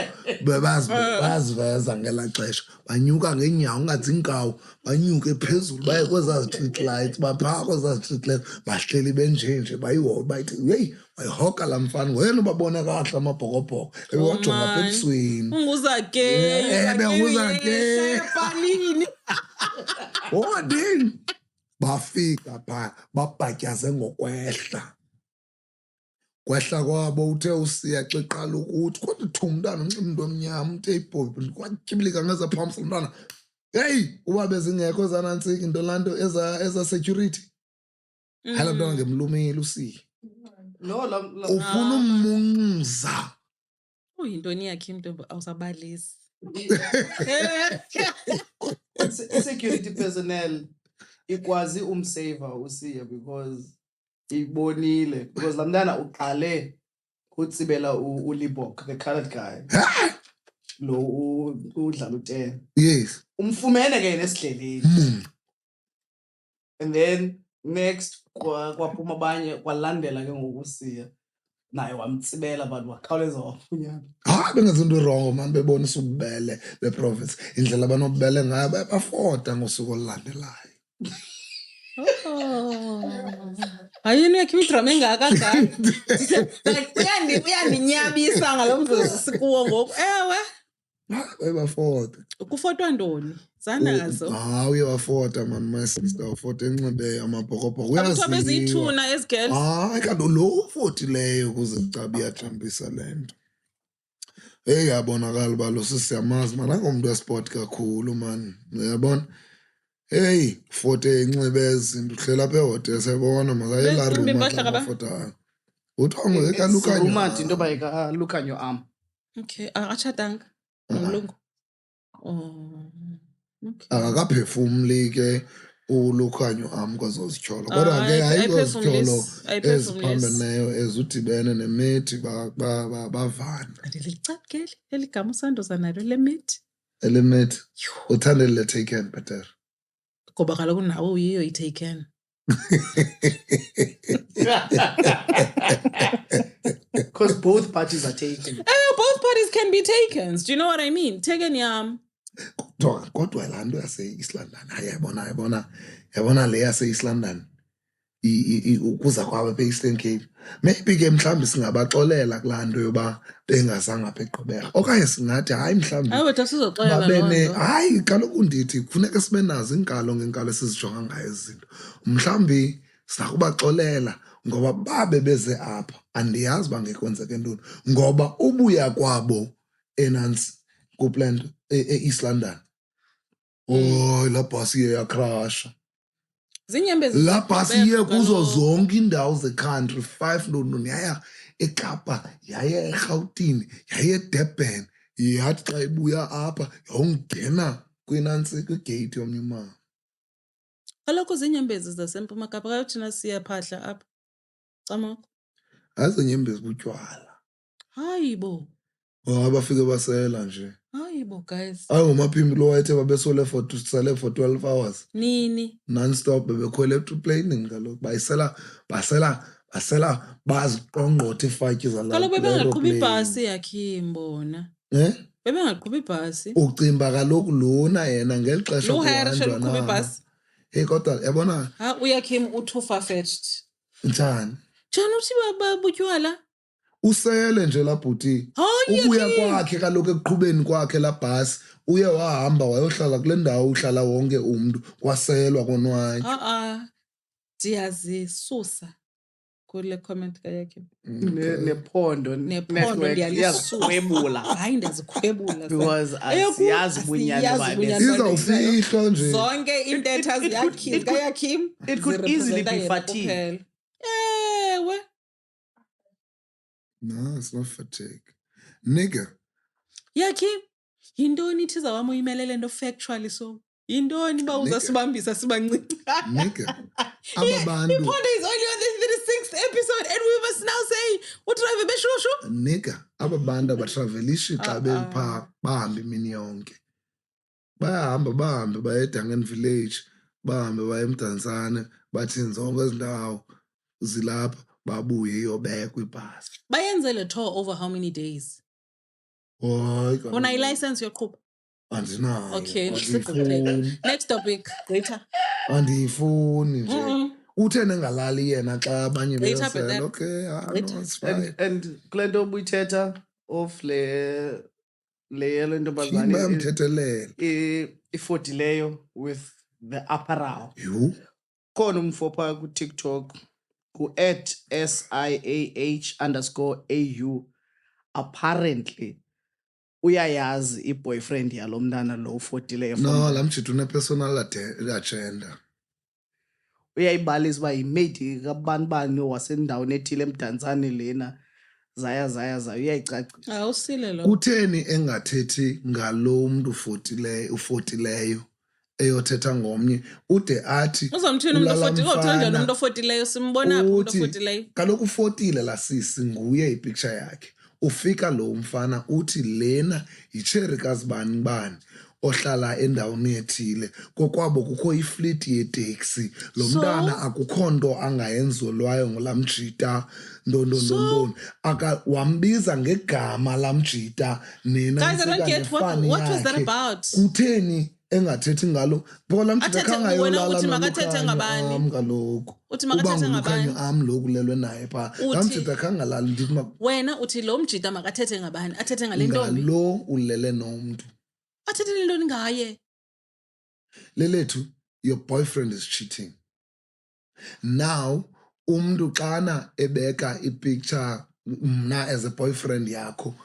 baziveza ngela xesha banyuka ngenyawo ungathi inkawu banyuke phezulu baye kweza street lights bapha kweza street lights bahleli benjenje bayithi hey wayihoka lamfana wena ubabona kahle amabhokobhoko ewajonga apha ebusweni unguza ke benguza ke palini odini bafika pha babhatyaze ngokwehla kwehla kwabo uthe usiya xeqala ukuthi kodwa thumntana uncimndo omnyama uteyibhobhi kwatyibilika ngeza phamsi umntana hey uba bezingekho zanantsika into lanto eza security hala mntana ngemlumile usiya No, ufuna umunza uyintoni yakhe into awusabalisi security personnel ikwazi umsaver usiya because ibonile because lamntana uqale utsibela uLibok the colored guy lo udlala u10 yes umfumene ke nesidleleni and then next kwaphuma abanye kwalandela ke ngokusiya naye wamtsibela abantu wakhawuleza wafunyana bengezinto wrong man bebonisa ububele beprophets indlela abanobubele ngayo bayafoda ngosuku olulandelayo ayini yakhe idrama engaka ngaka like uyandinyabisa ngalomvuzo sikuwo ngoku ewe bayafoda kufotwa ntoni zanazo uyawafota man my sister ufota enxibe amabhokobhoko uyazithiwa beziyithuna ezigirls kanti lo ufotileyo kuze cabi iyajambisa lento hey yabonakala uba lo sisiyamazi man angomntu wesport kakhulu man uyabona hey fote enxibe izinto uhlela apha ehotel sebona makayela room afotayo uthongo ekalukanyo rumati into bayika lukanyo arm okay achatanga ngilungu okay akakaphefumli ke ulukhanyo am kwazozityholo kodwa ke ayikho izityholo eziphambeneyo ezudibene nemithi bavana ndilicapukeli eligama usandoza nalo lemithi elemithi uthande le taken better ngoba kaloku nawe uyiyo i-taken because both parties are taken both parties can be taken. Do you know what I mean? Taken yam. Kodwa laa nto yase-East London yabona le yase-East London ukuza kwabo apha e-Eastern Cape maybe ke mhlawumbi singabaxolela kulaa nto yoba bengazange apha eGqeberha okanye singathi hayi mhlawumbi hayi kaloku ndithi kufuneka sibe nazo iinkalo ngeenkalo esizijonga ngayo ezi zinto mhlawumbi sizakubaxolela ngoba babe beze apha andiyazi bangekwenzeke ntoni ngoba ubuya kwabo enantsi kuplant e-East London la bhasi iye yakrasha la bhasi iye kuzo zonke iindawo ze-country 5 ntoni yaya eKapa yaya eRhawutini yaya eDurban yathi xa ibuya apha yawungena kwinantsi kwigate yomnye umama kaloku ziinyembezi zasempuma Kapa kaloku thina siyaphahla apha camako azinyembezi butywala hayi bo abafike basela nje hayi bo guys ngumaphimbi lo wayethe babesole for 12 hours nini non-stop bebekhwele eplaning kaloku basela baziqongqotha ifatyi kaloku bebengaqhubi ibhasi yakhe imbona bebengaqhubi ibhasi ucimba kaloku lona yena ngeli xesha lo hire shall kuhanjwa uqhuba na ibhasi hey kodwa yabona uyakhim u-too far-fetched njani njani uthi babutywala usele nje la bhuti ubuya kwakhe kaloku ekuqhubeni kwakhe la bhasi uye wahamba wayohlala kule ndawo uhlala wonke umuntu kwaselwa konwaye ndiyazisusa kule comment kayakhe nephondo ndiyalisusa hayi ndiyazikhwebula because asiyazi ubunyani izawufihlwa nje zonke intetha zikayakhim it could easily be fatigue. Ewe. No, it's not fatigue. Nigga. Yakhim, yintoni ithi zawami uyimelele nto factually so? Yintoni ba uzasibambisa sibancinci? Nigga. Ababantu. Iphondo is only on the 36th episode and we must now say utravel beshushu? Nigga, ababantu abatravelisha xa bepha bahambe imini yonke. Bahambe baye eDangen village, bahambe baye eMdantsane, bathi zonke izindawo zilapha babuye yobekwa ibhasi. Bayenze le tour over how many days? Una license yoqhuba? Andinayo. Okay, next topic. Later. Andiyifuni nje. Uthene ngalali yena xa abanye beyosela. Okay, no, it's fine. And kule nto obuyithetha of le yelo ntombazane bayamthethelela ifodileyo with the apparel. You? Khona umfopha ku TikTok ku @SIAH_AU apparently uyayazi i-boyfriend yalo mntana lo ufotileyo. No, lamjita une-personal agenda. Uyayibalisa uba yimate kabanibani wasendaweni ethile eMdantsane lena zaya uyayicacisa. Awusile lo. Kutheni engathethi ngalo mntu ufotileyo eyothetha ngomnye ude athi uzamthini umuntu ofotile umuntu ofotileyo simbona apho umuntu ofotileyo kaloku ufotile la sisi nguye ipicture yakhe ufika lo mfana uthi lena yicherry kazibani ohlala endaweni ethile kokwabo kukho ifleet yeteksi lo mntana akukho nto angayenzolwayo ngolamjita ndondondondoni aka wambiza ngegama lamjita nena guys I don't get what was that about kutheni engathethi ngalo bola mjita khangayolala uthi makathethe ngabani kaloku uthi makathethe ngabani lokulelwe naye pha lamjita khangalala ndithi wena uthi lo mjita makathethe ngabani athethe ngale ntombi lo ulele nomuntu athethe lentoni ngaye lelethu your boyfriend is cheating now umuntu xana ebeka ipicture mna as a boyfriend yakho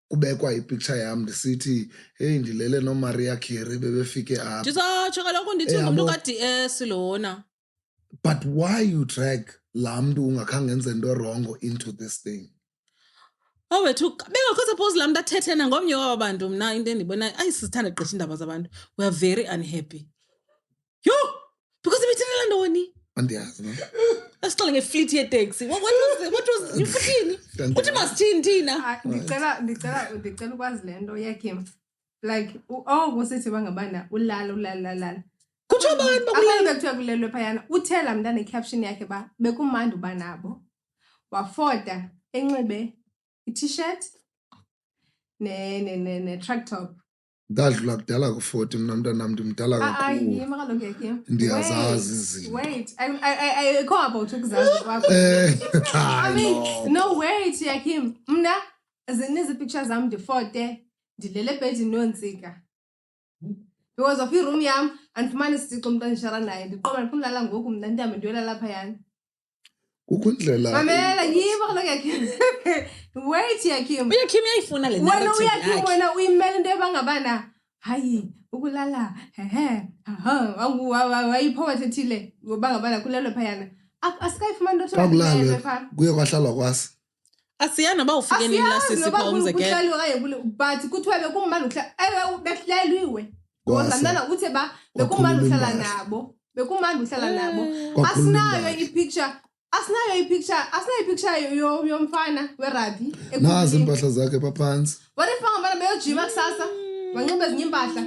kubekwa ipicture yam ndisithi hey ndilele no Maria Carey bebefike apha ndizatsho kaloku ndithi ngumuntu ka-DS lona but why you drag laa mntu ungakhange enze into wrong into this thing wethu bengakho suppose laa mntu athethe nangomnye waba bantu mna into endibona ayisithanda gqisha iindaba zabantu we are very unhappy because ibithethela ntoni andiyazi no asixele ngefleet yeteksi what was ifuthini uthi masithini thina ndicela ukwazi le nto yakhim like kusithi bangabana ulala kuthiwa abantu bekuthiwa kulelwe phayana uthela mntana i-caption yakhe ba bekumandi uba nabo wafoda enxibe i-t-shirt ne-track top ndadlula kudala ku-40 mna mntanam ndimdala kakhulu ndiyazazi izinto wait I call about ukuzazi kwakho I mean no wait yakhim mna zininzi pictures zam ndifote ndilele ebhedini nontsika because of iroom yam andifumani isiko umntu andishara naye ndiqoba ndiphumlala ngoku mna ndihambe ndiyolala phayana kukho indlela mamela yiva kaloku yakhim wait yakhim uyakhim uyayifuna le narrative yakhe wena wena uyimela into ebangabana hayi ukulala wayiphowethe ethile ngobangabana kulelo phayana asikayifumani into kwakulalwe kuye kwahlalwa kwasi asiyana noba ufike nini lasisipha umzekelo but kuthiwa bekumandi uhlala behleliwe ngoba mntana uthe ba bekumandi uhlala nabo asinayo ipicture yomfana werabhi nazi impahla zakhe paphantsi what if bangabana beyojima kusasa banxibe ezinye impahla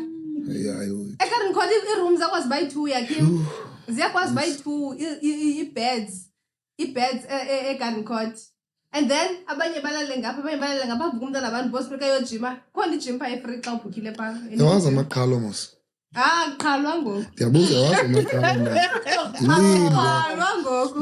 egarden court iiroom zakwazi bayi-2 yakhim ziyakwazi bayi-2 i-beds egarden court And then abanye balale ngapha abanye balale ngapha avuka umntana abantu boss beka yojima khona ijim pha efree xa ubhukile pha yawazi amaqhalo mos qhalwa ngoku ndiyabuza yawazi amaqhalo qhalwa ngoku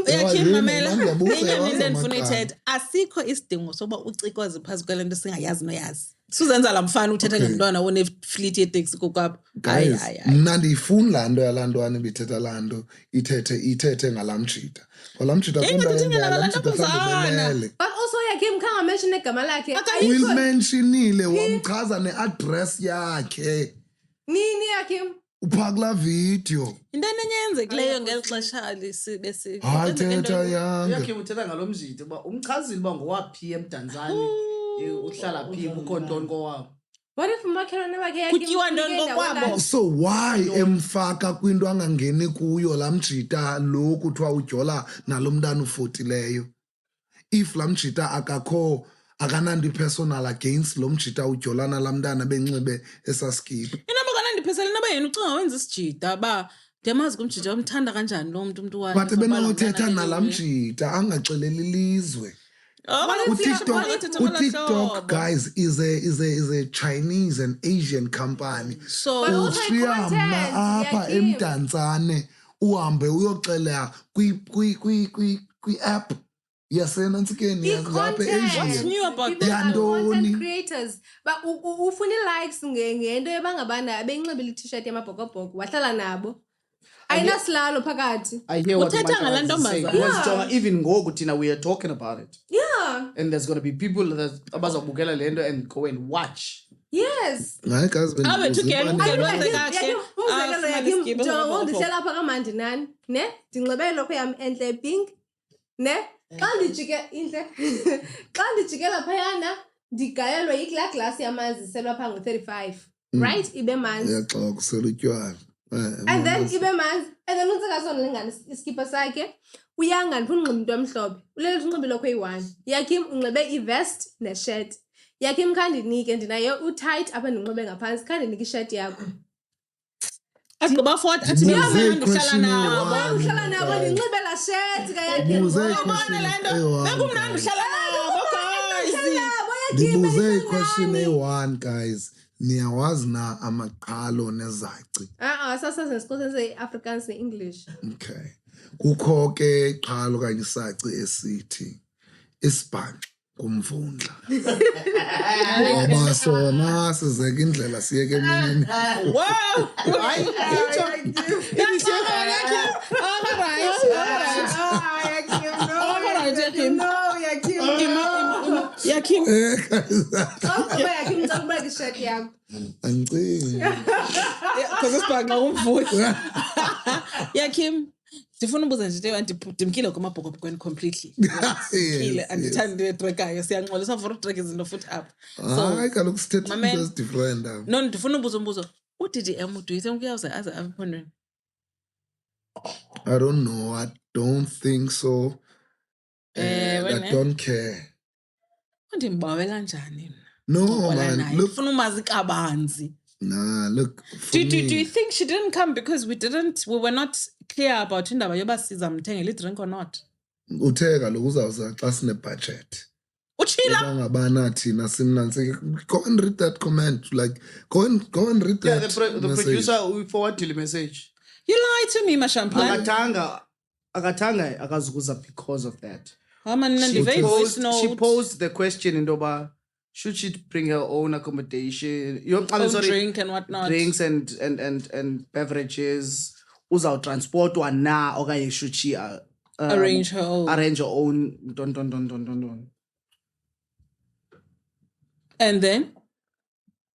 Yakim mamela Ndiyabuza, enye yawazi into endifuna amaqhalo. ithetha asikho isidingo soba ucikoze phezu kwale nto singayazi noyazi suzenza laa mfana uthetha ngemntwana onefleet yeteksi kokwapho hayi guys mna ndiyifuni laa nto yalaa ntwana ibithetha laa nto ithethe ngalaa mtshita kwalaa mtshita Ingathethe ngalaa ntombazana. but also Yakim khange mention egama lakhe uyimentionile wamchaza ne-address yakhe nini Yakim uphaa kulaa video into enenyenzekileyo ngeli xesha hayi thetha yange Yakhe uthetha ngalo mzitho uba umchazile uba ngowaphi emdantsane uhlala phi kukho ntoni kowabo. what if umakhelwane wakhe Yakim Kutyiwa ntoni kokwabo? so why emfaka kwinto angangeni kuyo laa mjita lo kuthiwa ujola nalo mntana ufotileyo if laa mjita akananto personal against lo mjita ujolana laa mntana benxibe esaskipa inoba kanandiphesele noba yena ucinga wenza isijida uba ndiyamazi kumjida umthanda kanjani lo mntu wani but ebenothetha nalaa mjita angaxeleli ilizwe uTiktok guys is a Chinese and Asian company. So Ushiya mna apha emdantsane uhambe uyoxela kwi app yasenantsikeni ngapha what's new about people that? are content Yantoni? creators but ufuna likes ngento yebangabana abenxibile i-t-shirt yamabhokobhoko wahlala nabo ayinasilalo phakathi I hear what Uthetha ngalaa ntombazana. Jonga even ngoku thina we are talking about it. yeah And there's going to be people that abazabukela le nto and go and watch. yes Hayi guys jonga ndihlala apha kamandi nani ne ndinxibe ilokho yam entle pink ne xa ndijikela phayana ndigayelwe yikulaa glasi yamanzi iselwa phaa ngo-35 right ibe manzi yaxa kusela utywala and then ibe manzi and then untsekazonolingana iskipa sakhe uyanga ndifuna unxiba into emhlophe ulele unxiba ilokho eyi-1 Yakim unxibe ivest neshirt Yakim khandinike ndinaye utight apha ndinxibe ngaphantsi khandinike isheti yakho agqiba fort athi Ndibuze ndihlala question nabo eyi-one, uhlala nabo guys. ndinxibe laa sheti kaYakim Ndibuze ubona le nto eyi-one, bekumnandi guys. uhlala nabo guys Ndibuze iquestion eyi-one guys niyawazi na amaqhalo nezaci sasazi nesiXhosa se-Afrikaans ne-English okay kukho ke iqhalo kanye isaci esithi isibhanxa kumvundla ngoba sona sizeka indlela siyeke eminye wow Yakim Yakim ndizakubeka isheti yakho andicingi because isibhanqa umvuyo Yakim ndifuna ubuza nje ndimkile kumabhokobhokweni completely kile andithandi netrekayo siyanxolisa for utrek izinto futhi apha hayi kaloku sithetha my man, into ezidifferent no ndifuna ubuza umbuzo u-DDM do you think uyawuze aze apha ephondweni I don't know. I don't think so. I wena don't care. undimbawela njani No, Ngola man. naye. Look, Ndifuna umazi kabanzi nah, look. For do me, you think she didn't come because we were not clear about indaba yoba sizamthengela idrink or not uthe kaloku uzawuza xa sine-budget. utshila Bangabana thina simnantsike. Go and read that comment. Like, go and read Yeah, that the message. producer will forward to the message. you lied to me mashamplan Akatanga akazukuza because of that. ndive voice She note posed the question in Doba, should she bring her own accommodation? drink and whatnot Drinks and beverages. Uzao transport one na okanye should she arrange her own arrange her own don. and then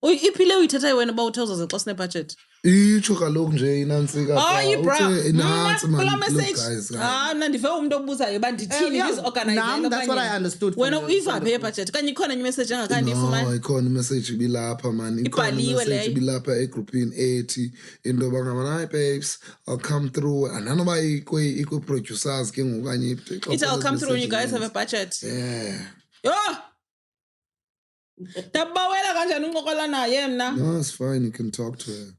iphile uyithetha wena uba uthawuzaze xa sine-budget Itsho kaloku nje inantsika. hayi bra Inantsi, man. kula Look, message guys. mna ndive umntu obuzayo uba ndithini Yeah, ndiziorganizele that's what I understood from wena the- uyivaphi yebudget kanye ikhona enye imessage engakhange ndiyifumane No, ikhona imessage ibilapha man. Ikhona Ibhaliwe imessage leyo. ibilapha egroupini ethi into yoba ngabana hi babes I'll come through ananoba ikwi-producers ke ngoku kanye It's I'll come through when you guys have a budget yeah yho ndabawela kanjani uncokola naye mna no it's fine you can talk to her.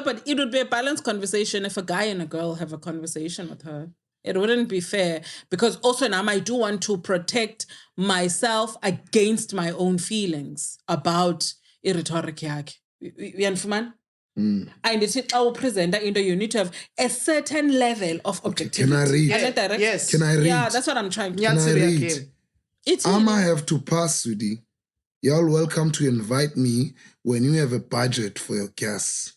But it would be a balanced conversation if a guy and a girl have a conversation with her It wouldn't be fair because also now I do want to protect myself against my own feelings about rhetoric yakhe. Uyandifumana? And it's how presenter you need to have a certain level of objectivity. Can I read? Yes. Can I read? Yeah, that's what I'm trying to Can I read? I have to pass, Sudi. Y'all welcome to invite me when you have a budget for your guests.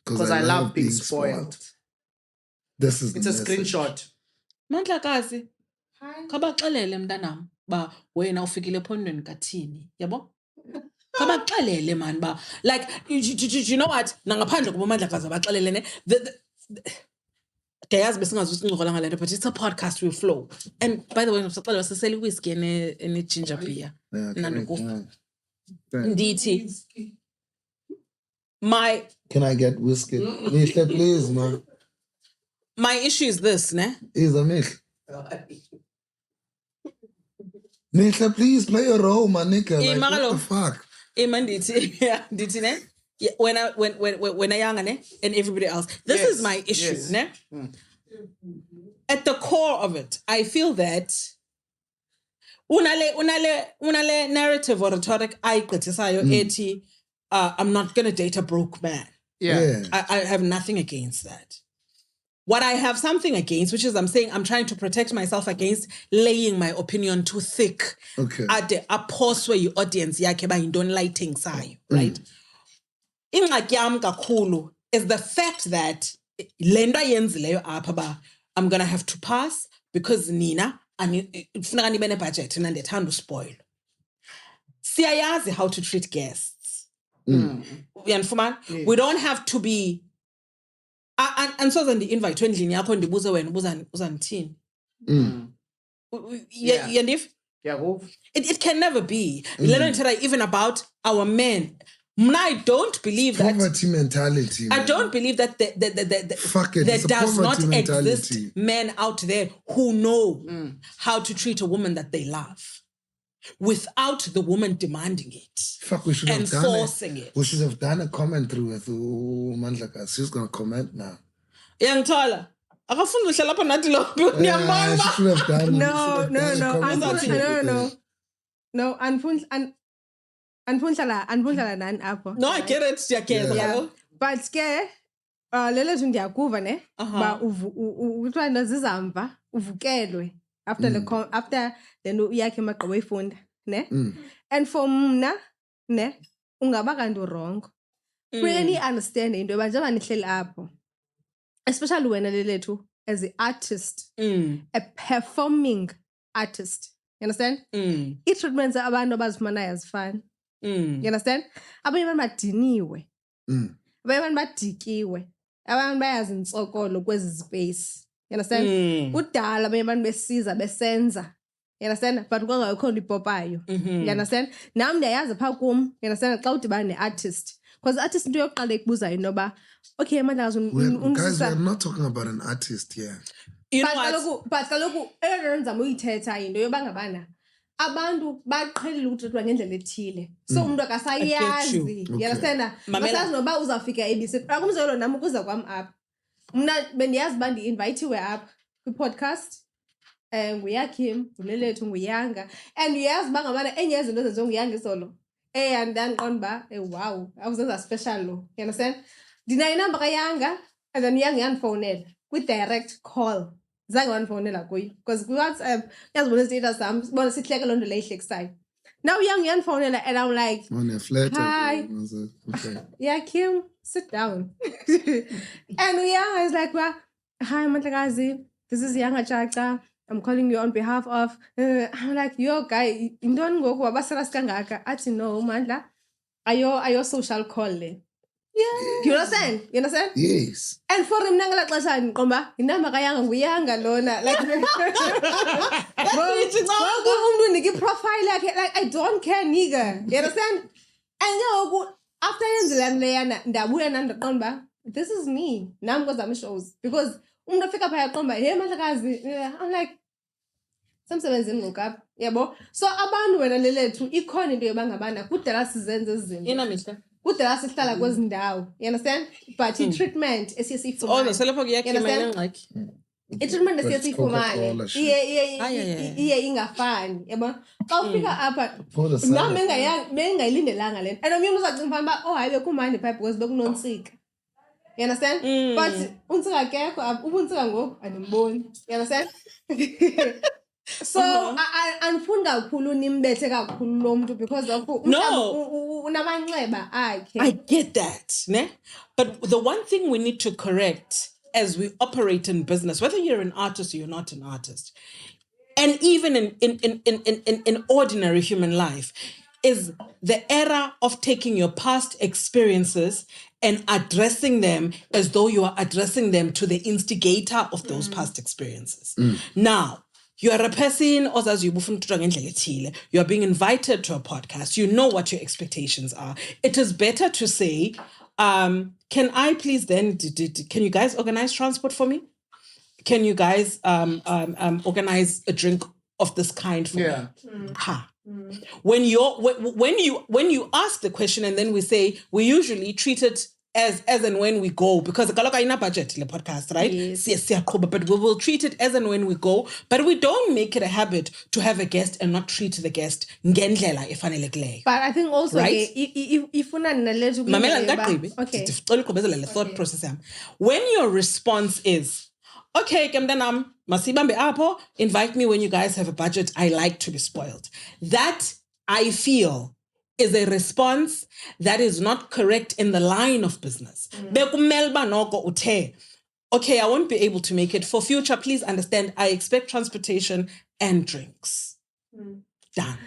Because I love being spoiled. This is it's a screenshot. Mandlakazi. Kabaxelele mntanam ba wena ufikile ephondweni kathini, yabo? Kabaxelele man ba like you know what? Nangaphandle kuba Mandlakazi abaxelele ne Dayazi besingazusincokola ngalento, but it's a podcast will flow. And by the way, ngizocela sisele whiskey ene ginger beer. Ndithi. Can I get whiskey? Mihle, please, man. My issue is this, ne? Is a Mihle. Mihle, please play your role, my nigga. Like, what the fuck? Ndithi ne? Yeah, when I young and everybody else, this is my issue. Ne? At the core of it, I feel that unale narrative or rhetoric I criticize eti I'm not gonna date a broke man. Yeah. I have nothing against that. What I have something against, which is I'm saying I'm trying to protect myself against laying my opinion too thick. Okay. At the pause where your audience yakhe ba yintoni lighting sayo, right? Ingxaki yam kakhulu is the fact that lento ayenzileyo apha ba I'm gonna have to pass because nina kufuneka nibe nebudget and ndethanda uspoil. Siyayazi how to treat guests. Uyandifumana? We don't have to be and so then the invite endlini yakho ndibuze wena ubuza nithini. Yandif? Yeah, it can never be. Even about our men. I don't believe that poverty mentality. I don't believe that Fuck it, there it's a does not poverty mentality. exist men out there who know how to treat a woman that they love without the woman demanding it. Fuck, we should have done forcing it. We should have done a comment through with Mandlaka. She's gonna comment now. Young Tala. I should have done No, I get it. Yeah. But ke lele ndiyakuva ne ba uthiwa nazizamva uvukelwe after the lento yakhe emagqiba ifunda ne and for mna ne ungaba kanti wrong. Really understand into yoba njengoba nihleli apho, especially wena lelethu as an artist, a performing artist, you understand? I-treatments abantu abazifumanayo azifani. You understand? Abanye abantu badiniwe. Abanye abantu badikiwe. Abanye abantu bayazi intsokolo kwezi space. You understand? Kudala abanye abantu besiza besenza. You understand? But kwangakho lipopayo. You understand? Nami ndiyayazi pha kum, you understand, xa udibana ne-artist. Because artist into yokuqala ekubuza inoba okay Mandlakazi guys, we're not talking about an artist here. You know what? But kaloku eyonenzama uyithetha into yoba ngabana abantu baqhelile ukuthethwa ngendlela ethile. So umuntu akasayazi. You understand? Masazi noba uzafika ebisi. Akumzelo nami ukuza kwam apha. Mna bendiyazi uba ndi-invithiwe apha kwi-podcast. Nguyakim, ngulelethu, nguyanga. And uyazi uba ngabana enye yezinto ezenziwe nguyanga isolo. Andandiqonda uba wow, awuzenza special lo. You understand? Ndinayo inamba kayanga and then uyanga yandifonela kwi-direct call. Zange wandifonela kuyo because kwi-WhatsApp yazibona istatus sami sibona sihleke loo nto leyo ihlekisayo. Now uyanga yandifonela and I'm like, hi. Okay. Yeah, Kim, sit down. And uyanga is like, well, hi Mandlakazi, this is Yanga Chacha. I'm calling you on behalf of I'm like, yo guy, indoni ngoku wabasela sikangaka. Athi no Mandla, ayo social call le. Yeah. You understand? You understand? Yes. And for him nangala xesha ndiqomba inamba kayanga nguyanga lona like umuntu ndiki profile yakhe like I don't care nigga. You understand? And ngoku after yenzela leyana ndabuya nandiqomba this is me. Nami kwezami shows because umuntu afika phaya aqomba hey Mandlakazi. I'm like samsebenzini ngokapha yabo. So abantu wena lelethu ikhona into yoba ngabana kudala sizenze izinto Ina mihla kudala sihlala kwezi ndawo, you understand? But i-treatment esiyesifuna. Selapho kuyakhe mina ngxaki. i-treatment But it's esiyifumane Coca-Cola shit. iye ingafani yabona xa ufika apha For the nam side bengayilindelanga le nto and omnye umntu uzacinga uba oh hayi bekumandi phaa because bekunoNtsika. You understand? But uNtsika akekho apha, uba uNtsika ngoku andimboni. You understand? So andifunda kakhulu nimbethe kakhulu lo mntu because of unamanxeba akhe. I get that, ne? But the one thing we need to correct as we operate in business, whether you're an artist or you're not an artist, and even in ordinary human life, is the era of taking your past experiences and addressing them as though you are addressing them to the instigator of those past experiences. Now, you are a person, you are being invited to a podcast, you know what your expectations are. It is better to say, can I please then, can you guys organize transport for me? Can you guys organize a drink of this kind for me? When you ask the question and then we say, we usually treat it as and when we go, because kaloka ina budget le podcast, right? Yes, but we will treat it as and when we go, but we don't make it a habit to have a guest and not treat the guest ngendlela efanelekileyo. But I think also, right? If thought process. When your response is, okay, Kemdanam, masibambe apo, invite me when you guys have a budget, I like to be spoiled. That, I feel, is a response that is not correct in the line of business. Okay, I won't be able to make it. For future, please understand, I expect transportation and drinks. Done.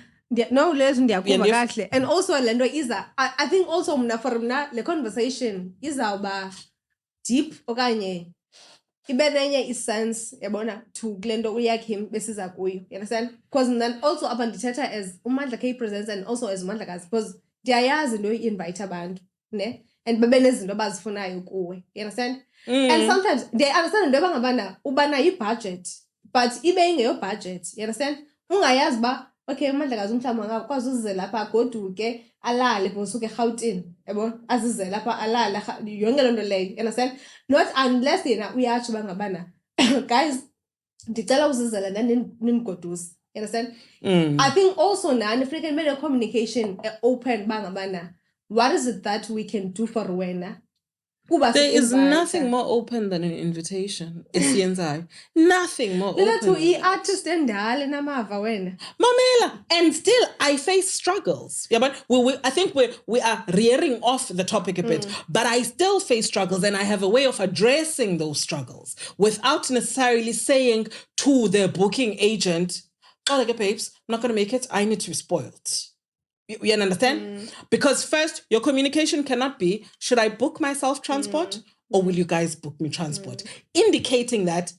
No, and also lendo is I think also the conversation is about deep okanye ibenenye sense yabona to glendo uyakhe besiza kuyo. You understand? Because then also abandithetha as uMandla K presents and also as uMandla because ndiyayazi into invite abantu ne and bebenezinto abazifunayo kuwe. You understand? And sometimes they understand into bangabana ubana budget but ibe ingeyo budget. You understand? Ungayazi ba okay uMandla umhlawumbe angakwazi uzize lapha agoduke alale bosuke eGauteng yabo azize lapha alala yonke lonto leyo. You understand? Not unless yena uyatsho bangabana guys ndicela uzizela nanigodusa. You understand? I think also nani freaking made a communication open bangabana what is it that we can do for wena. There is nothing more open than an invitation. Nothing more open. Artist endala namava wena. Mamela, and still I face struggles. Yeah, but I think we are rearing off the topic a bit, but I still face struggles, and I have a way of addressing those struggles without necessarily saying to the booking agent, "Oh, like babes, I'm not going to make it. I need to be spoiled." You understand? Because first, your communication cannot be, should I book myself transport or will you guys book me transport? Indicating that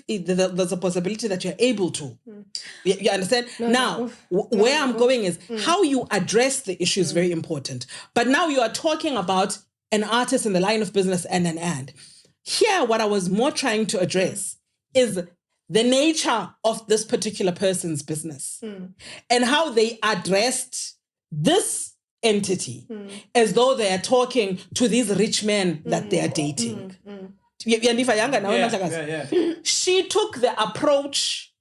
there's a possibility that you're able to. You understand? Where I'm going is how you address the issue is very important. But now you are talking about an artist in the line of business and. Here, what I was more trying to address is the nature of this particular person's business and how they addressed this entity as though they are talking to these rich men that they are dating. She took the approach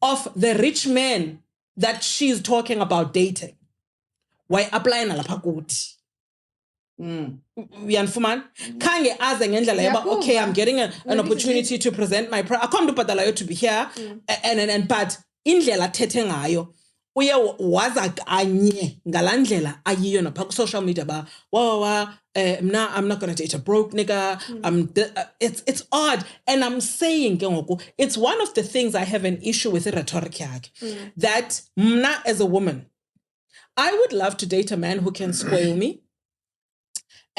of the rich men that she's talking about dating. Why apply na lapha kuthi? Kange aze ngendlela yaba okay, I'm getting an opportunity to present my I come to Padalayo to be here and but indlela thethe ngayo uye waza kanye ngalandlela ayiyo na pa social media ba I'm not going to date a broke nigga. It's odd, and I'm saying it's one of the things I have an issue with the rhetoric that mna as a woman I would love to date a man who can spoil me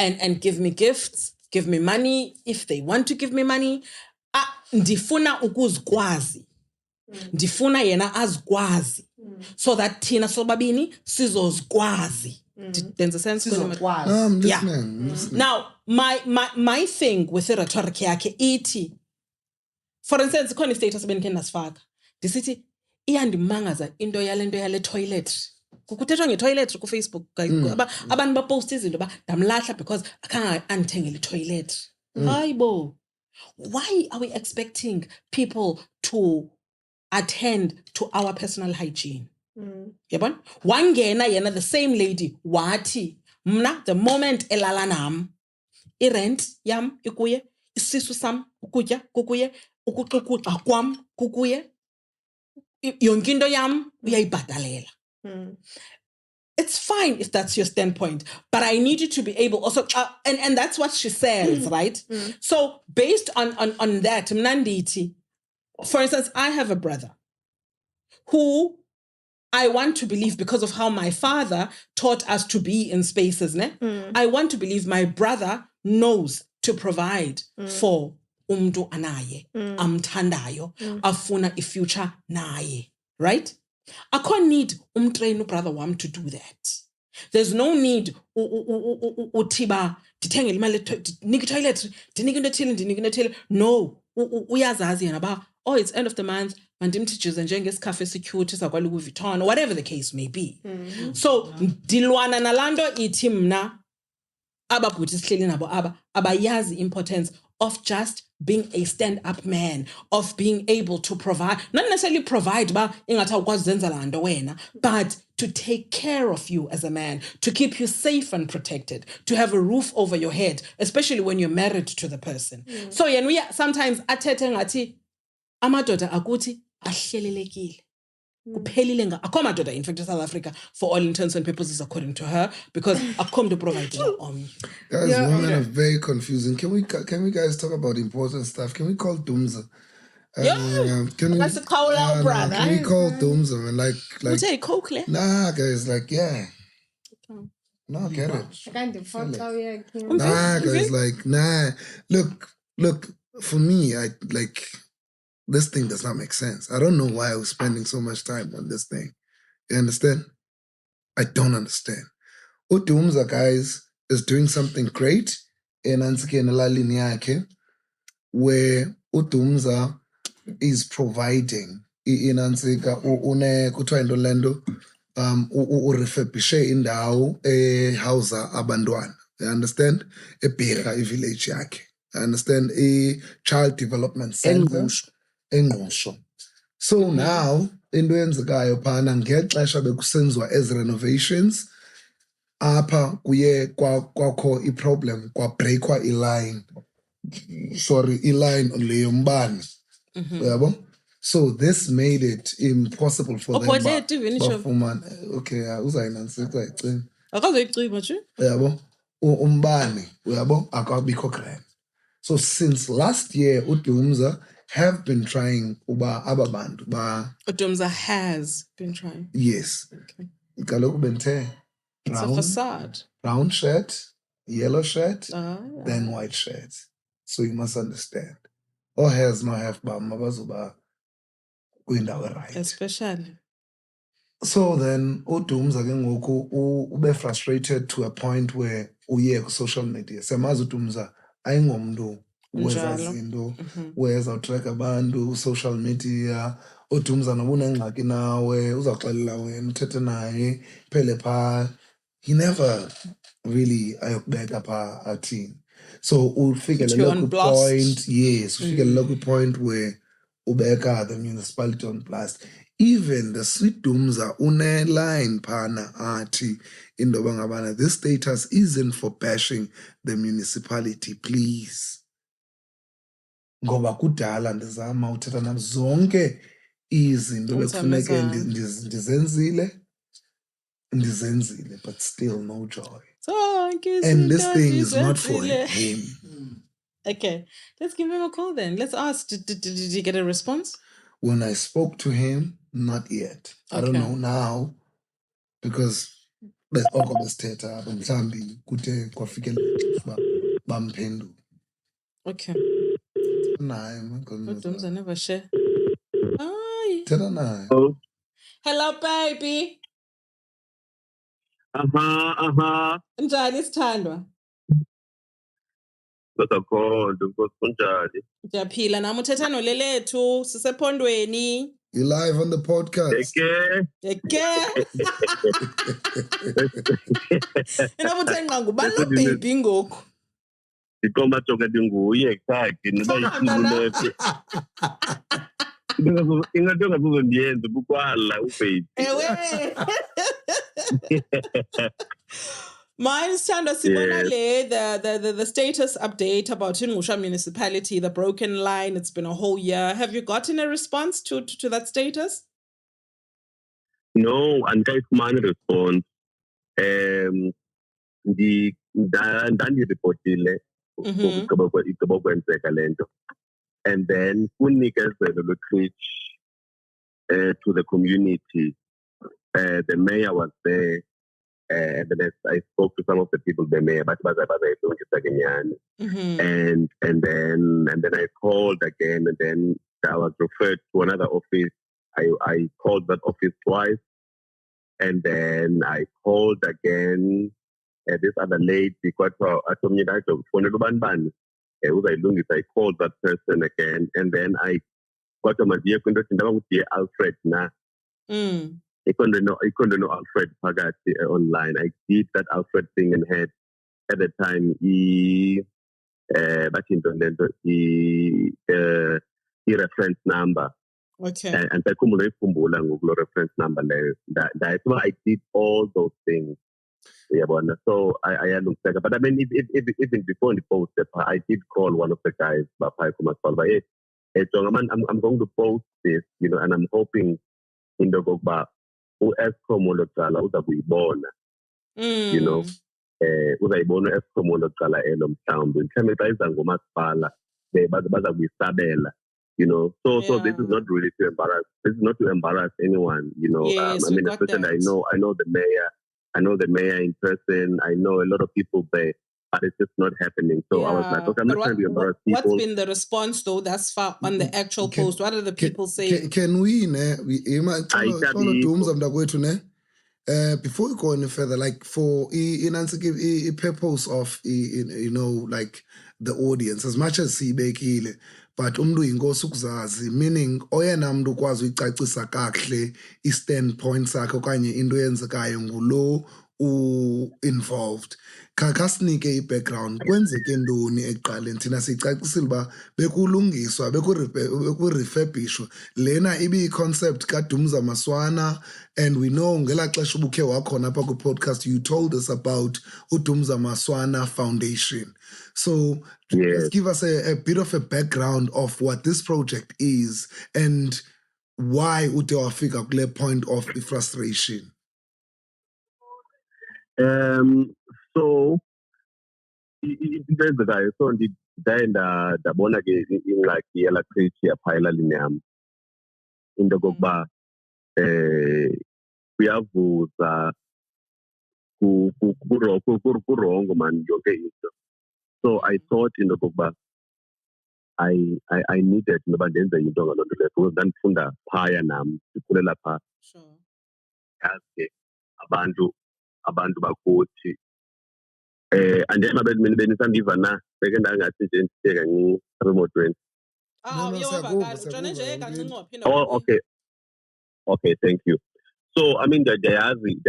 and give me gifts, give me money if they want to give me money. Ndifuna ukuzikwazi. Ndifuna yena azikwazi. So that thina sobabini sizozikwazi. There's a sense I'm listening. Now, my thing with the rhetoric yakhe iti. For instance, khona status benikhe nasifaka. Disithi iyandimangaza into yale toilet. Kukuthethwa nge-toilet ku-Facebook abantu baposta izinto ba ndamlahla because akhange andithengele i-toilet. Hayibo. Why are we expecting people to attend to our personal hygiene? Yabon? Wangena yena the same lady wathi mna the moment elala nam irent yam ikuye isisu sam ukutya kukuye ukuxukuxa kwam kukuye yonke into yam uyayibhatalela. It's fine if that's your standpoint, but I need you to be able also, and that's what she says, right? So based on that, Mnanditi, for instance, I have a brother who I want to believe, because of how my father taught us to be in spaces, I want to believe my brother knows to provide for umntu anaye, amthandayo, afuna ifuture naye, right? I can't need umtrain brother wam to do that. There's no need utiba dithengele imali dinike toilet dinike into ethile dinike into ethile. No, uyazazi yena ba, oh, it's end of the month, mandimthijize njengesikhafu esicute sakwala Vuitton, whatever the case may be. So dilwana nalando ithi mna ababhuti sihleli nabo abayazi importance of just being a stand-up man, of being able to provide, not necessarily provide, but to take care of you as a man, to keep you safe and protected, to have a roof over your head, especially when you're married to the person. So we sometimes athethe ngathi amadoda akuthi ahlelelekile. Kuphelile nga akho madoda in fact in South Africa for all intents and purposes according to her, because akom to provide Guys, women are very confusing. Can we guys talk about important stuff? Can we call Dumza? Can we call our brother? Can we call Dumza, man? Like nah, guys, like yeah. No, I get it. Nah, guys, like nah. Look. For me, I like. This thing does not make sense. I don't know why I was spending so much time on this thing. You understand? I don't understand. Dumza, guys, is doing something great in Ansike where Dumza is providing in Ansika une kutwaindolendo urefebishe indawo hausa abantwana. You understand? Ebheka village yakhe. You understand? A child development center. Engqosho. So now into eyenzekayo phana ngexesha bekusenziwa as renovations apha kuye kwakho iproblem kwabreakwa iline leyo mbane uyabo. So this made it impossible for them bafumana uzayinantsika icini akazoyicima nje uyabo umbane uyabo akabikho grand. So since last year Dumza have been trying uba ababantu ba Dumza has been trying. Yes. Okay. It's a facade. Brown shirt, yellow shirt, then white shirt. So you must understand. Or hairs no have mabazuba going right. Especially. So then Dumza ke ngoku ube frustrated to a point where uye ku social media. Semazi Dumza ayingomntu weza zinto weza utrack abantu social media Dumza noba unengxaki nawe uzawuxelela wena uthethe naye phele phaa. He never really ayokubeka phaa athini. So ufikelela point, yes, ufikelela point where ubeka the municipality on blast. Even the sweet Dumza une line phana athi indoba ngabana this status isn't for bashing the municipality, please. Ngoba kudala ndizama uthetha nam zonke izinto bekufuneke ndizenzile, but still no joy. And this thing is not for him. Okay, let's give him a call then. Let's ask, did you get a response? When I spoke to him, not yet. I don't know now, because there's all of this theater, mhlambi kuthe kwafikela bamphendu. Okay. Dumza never share. Hello, baby. Njani Sithandwa? Ndiyaphila nami uthetha nolelethu sisephondweni. You live on the podcast. Ina uthenqa ngubani lo baby ngoku? ikomba toka dinguye exactly noba ingatonga kuzondiyenza bukwala ubaby. Mine Sandra Sibona the status update about Ingusha municipality, the broken line. It's been a whole year. Have you gotten a response to that status? No, andikayifumani response. Ndandireportile igqiba kwenzeka le nto, and then kunikezelo lwe-twitch to the community. The mayor was there, and then I spoke to some of the people the mayor, but and then I called again, and then I was referred to another office. I called that office twice, and then I called again. This other lady, I called that person again, and then I got my dear Alfred na. I couldn't know Alfred Pagati online. I did that Alfred thing and had at the time he reference number. Okay. And reference number that's why I did all those things. Yeah, so I looked like, but I mean, even before the post, I did call one of the guys, I'm going to post this, and I'm hoping in the book, u-Eskom olocala uzakuyibona, uzayibona u-Eskom olocala elo mhlawumbe xa iza ngomasipala baza kuyisabela, so this is not really to embarrass. This is not to embarrass anyone, Yes, I mean, especially I know the mayor. I know the mayor in person. I know a lot of people there, but it's just not happening. So I was like, okay, I'm not trying to embarrass people. What's been the response though thus far on the actual post? What are the people saying? Can we, before we go any further, like for a purpose of like the audience, as much as sibekile, but umntu inkosi ukuzazi, meaning oyena mntu ukwazi uyicacisa kakuhle i-standpoint sakhe okanye into eyenzekayo ngulo involved. Kasinike i-background, kwenzeke ntoni ekuqaleni, thina siyicacisile uba bekulungiswa bekurefurbishwa lena ibiyi-concept kaDumza Maswana, and we know ngelaa xesha ubukhe wakhona apha kwi-podcast you told us about uDumza Maswana Foundation. So let's give us a bit of a background of what this project is and why ude wafika kule point of frustration. So there's the guy. So then the bona in like the electricity aphaila linyam in the gokba kuyavuza kurongo man yonke into. So I thought in the gokba I needed noba ndenze into ngalonto leyo because ndandifunda phaya nam ndikhulela phaa. Yazi abantu bakuthi andema benisandiva na beke ndangathi nje ndithe kancinci remotweni. Okay, thank you. So I mean ndiyayazi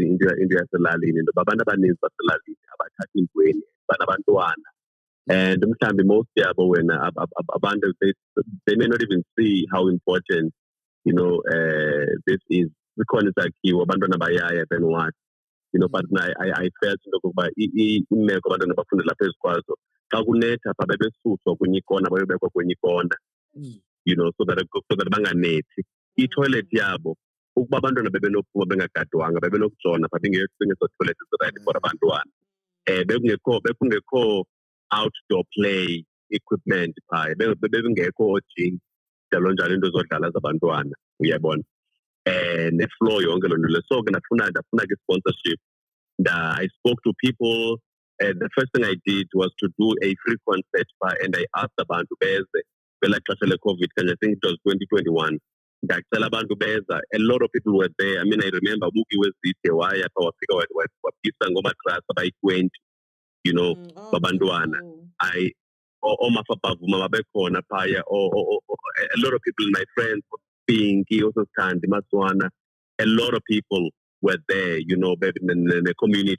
into yaselalini into abantu abaninzi baselalini abathatha intweni banabantwana, and mhlawumbi most yabo wena abantu they may not even see how important this is. Because isakhiwo abantwana bayaya then what, but I felt into yokokuba imeko abantwana bafundela phezu kwazo xa kunetha phaa bebesuswa kwenye ikona bayobekwa kwenye ikona, so that banganethi. I-toilet yabo ukuba abantwana bebenophuma bengagadwanga bebenokujona phaa bengezo-toilet zirayithi for abantwana, bekungekho outdoor play equipment phaa, bebengekho oojing njalo njalo into zodlala zabantwana, uyabona. Ne-floor yonke loo nto leyo. So ke ndafuna ke sponsorship. I spoke to people, and the first thing I did was to do a free concert, and I asked abantu beze kwelaa xesha le-COVID, and I think it was 2021. Ndacela abantu beza. A lot of people were there. I mean, I remember Buki Wezithe waya phaa wafika wapisa ngomatrasi abayi-20, babantwana. Omafabhavuma babekhona phaya, a lot of people, my friends, Pinky, also Sandy, Maswana, a lot of people were there, in the community.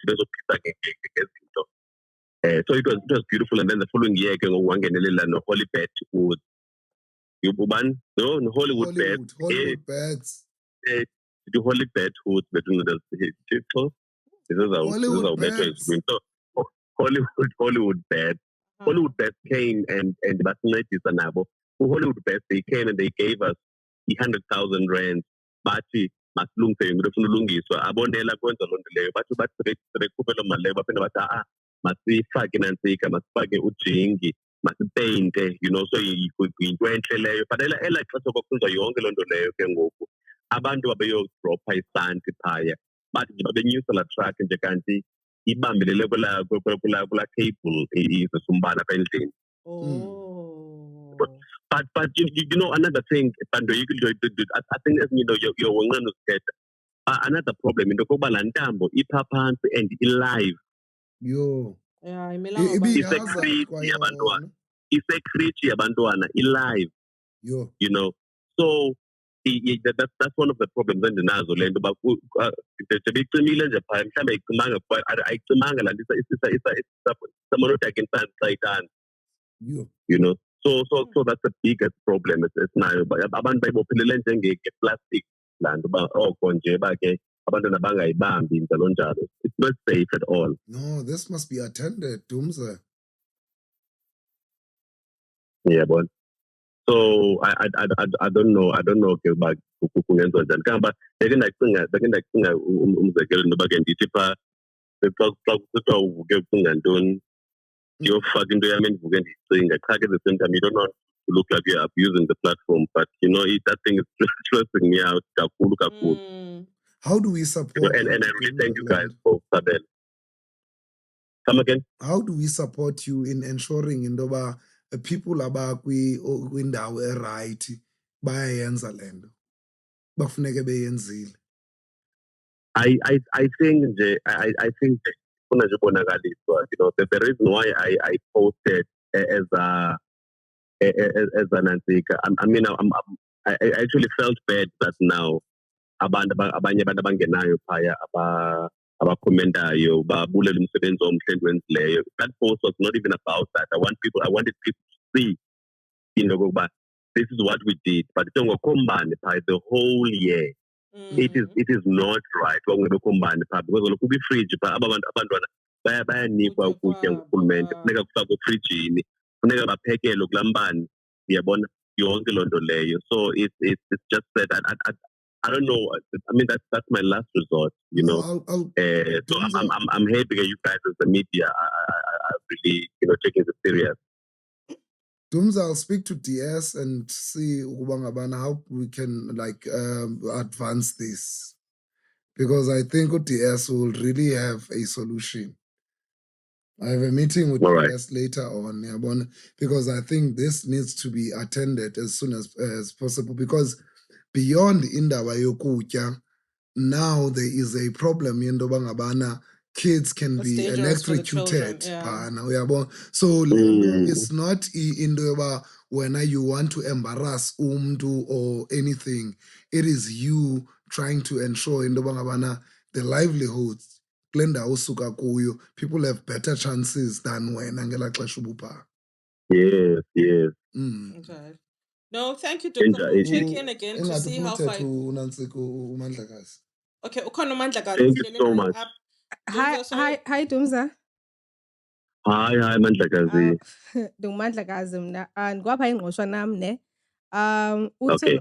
So it was beautiful, and then the following year ke wangenelela no Hollywood with Yububan, no Hollywood beds. Hollywood beds. The Hollywood hoods between the people. This is Hollywood beds. So Hollywood beds. Hollywood beds came and Basinatis and Abo. Hollywood beds, they came and they gave us 100,000 rands. Bachi maslungse ngifuna abonela kwenza lonto leyo bathi rekupela mali baphinda bathi masifake nansika masifake ujingi masipeyinte so into enhle leyo but ela xesha kwakusenza yonke lonto leyo ke ngoku abantu babeyodropha isanti phaya bathi nje babenyusa la truck nje kanti ibambelele kula cable isisombana apha endlini. But you know another thing, Pando, I think you're one of another problem into yokuba laa ntambo ipha phantsi and ilive. Yo. Yeah, isekriti yabantwana ilive. Yo. You know, so that's one of the problems endinazo le nto uba beyicimile nje phaya mhlawumbe ayicimanga kuba ayicimanga laa nto someone who can stand xa you know. So that's the biggest problem esinayo abantu bayibophelele njengeplastic laa nto uba oko nje uba ke abantwana bangayibambi njalo njalo. It's not safe at all. No, this must be attended, Dumza. Yeah, but so I don't know ke uba kungenziwa njani kamba ndeke ndacinga umzekelo ntoba ke ndithi phaa xa kusithiwa uvuke ucinga ntoni yofaka into yam endivuke ndiyicinga qha ke at the same time you don't want to look like you're abusing the platform, but that thing is stressing me out kakhulu. How do we support and I really thank you guys for that. Come again? How do we support you in ensuring indoba people kwindawo right bayayenza lento bafuneke beyenzile? I think kuna nje bonakaliswa, the reason why I posted as an antika, I mean I actually felt bad that now abanye abantu abangenayo phaya abakommentayo babulela umsebenzi omhle endiwenzileyo. That post was not even about that. I wanted people to see ukuba this is what we did, but njengokombane phaya the whole year. It is not right kombane phaa because lokhu kwi-fridge phaa abantwana bayanikwa ukutya ngurhulumente, funeka kufakwe efrijini, funeka baphekelwe kulaa mbane, uyabona yonke loo nto leyo. So it's just that I don't know. I mean that's my last resort, I'll so I'm happy that you guys as the media are really taking it serious. Dumza, I'll speak to DS and see how we can advance this, because I think DS will really have a solution. I have a meeting with DS later on, because I think this needs to be attended as soon as possible, because beyond indaba yokutya, now there is a problem kids can be electrocuted. So it's not when you want to embarrass or anything. It is you trying to ensure the livelihoods. People have better chances than when Angela Klashubupa. Yes. Okay. No, thank you, Dumza. We'll check in again to see how far. Okay, thank you so much. Hi, Dumza. Hi, Mandlakazi. Ndingumandlakazi mna. Ngwapha ingqoshwa nam ne. Okay.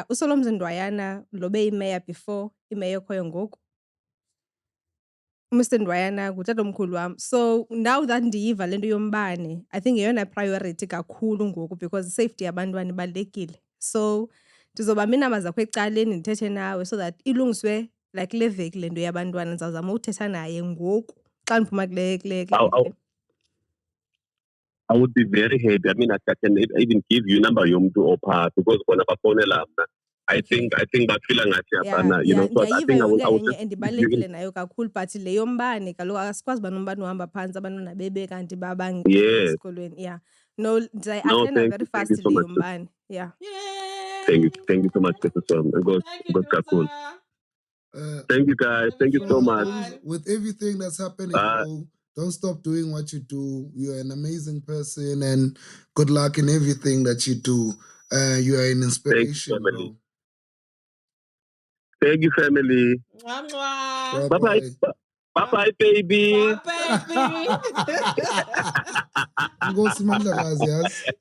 Usolomzi Ndwayana lobe imeya before imeya ekhoyo ngoku. Mr. Ndwayana ngutatomkhulu wam. So now that ndiyiva lento yombane, I think yeyona priority kakhulu ngoku, because safety yabantwana ibalulekile. So ndizoba minama zakho ecaleni ndithethe nawe so that ilungiswe like le veki lento yabantwana, ndizawuzama uthetha naye ngoku xa ndiphuma kule. I would be very happy. I mean, I can even give you number yomntu opha, because bona bafonela mna. I think bafila ngathi apana, so I think I would just endibalekile nayo kakhulu, but le yombane kaloku asikwazi uba nombane uhamba phantsi abantwana bebe kanti babanga esikolweni. Yeah. No, I very fast le yombane. Yeah. Thank you so much, Mr. Som. Thank you guys. Thank you so much. With everything that's happening, Don't stop doing what you do. You're an amazing person, and good luck in everything that you do. You are an inspiration, bro. Thank you, family. Mwah. Bye-bye. Bye-bye, baby. Bye, baby.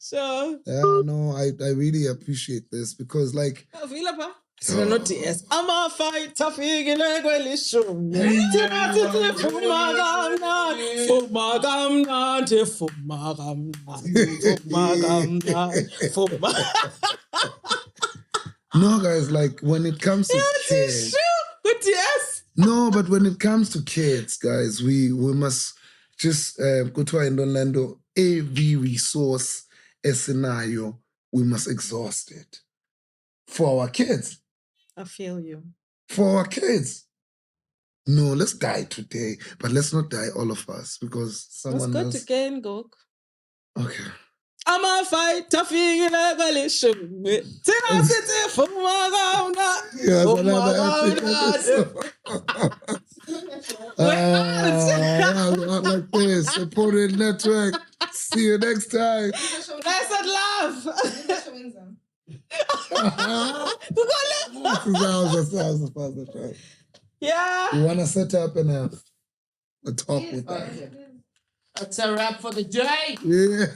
Sure. Yeah, no, I really appreciate this because, like, Sina no DS. I'm a fighter figile kwelishumi. Tina titi fumagamnati. No, guys, like when it comes to kids. Good DS. No, but when it comes to kids, guys, we must just go to Orlando. Every resource, a scenario, we must exhaust it for our kids. I feel you. For our kids. No, let's die today, but let's not die all of us because someone Let's go else. again, Gok. Okay. I'm a fighter figile kwelishumi. Tina titi fumagamnati. Yes, like this. Supported network. See you next time. Nice and love. Yeah. You want to set up and have a talk with that? That's a wrap for the day. Yeah.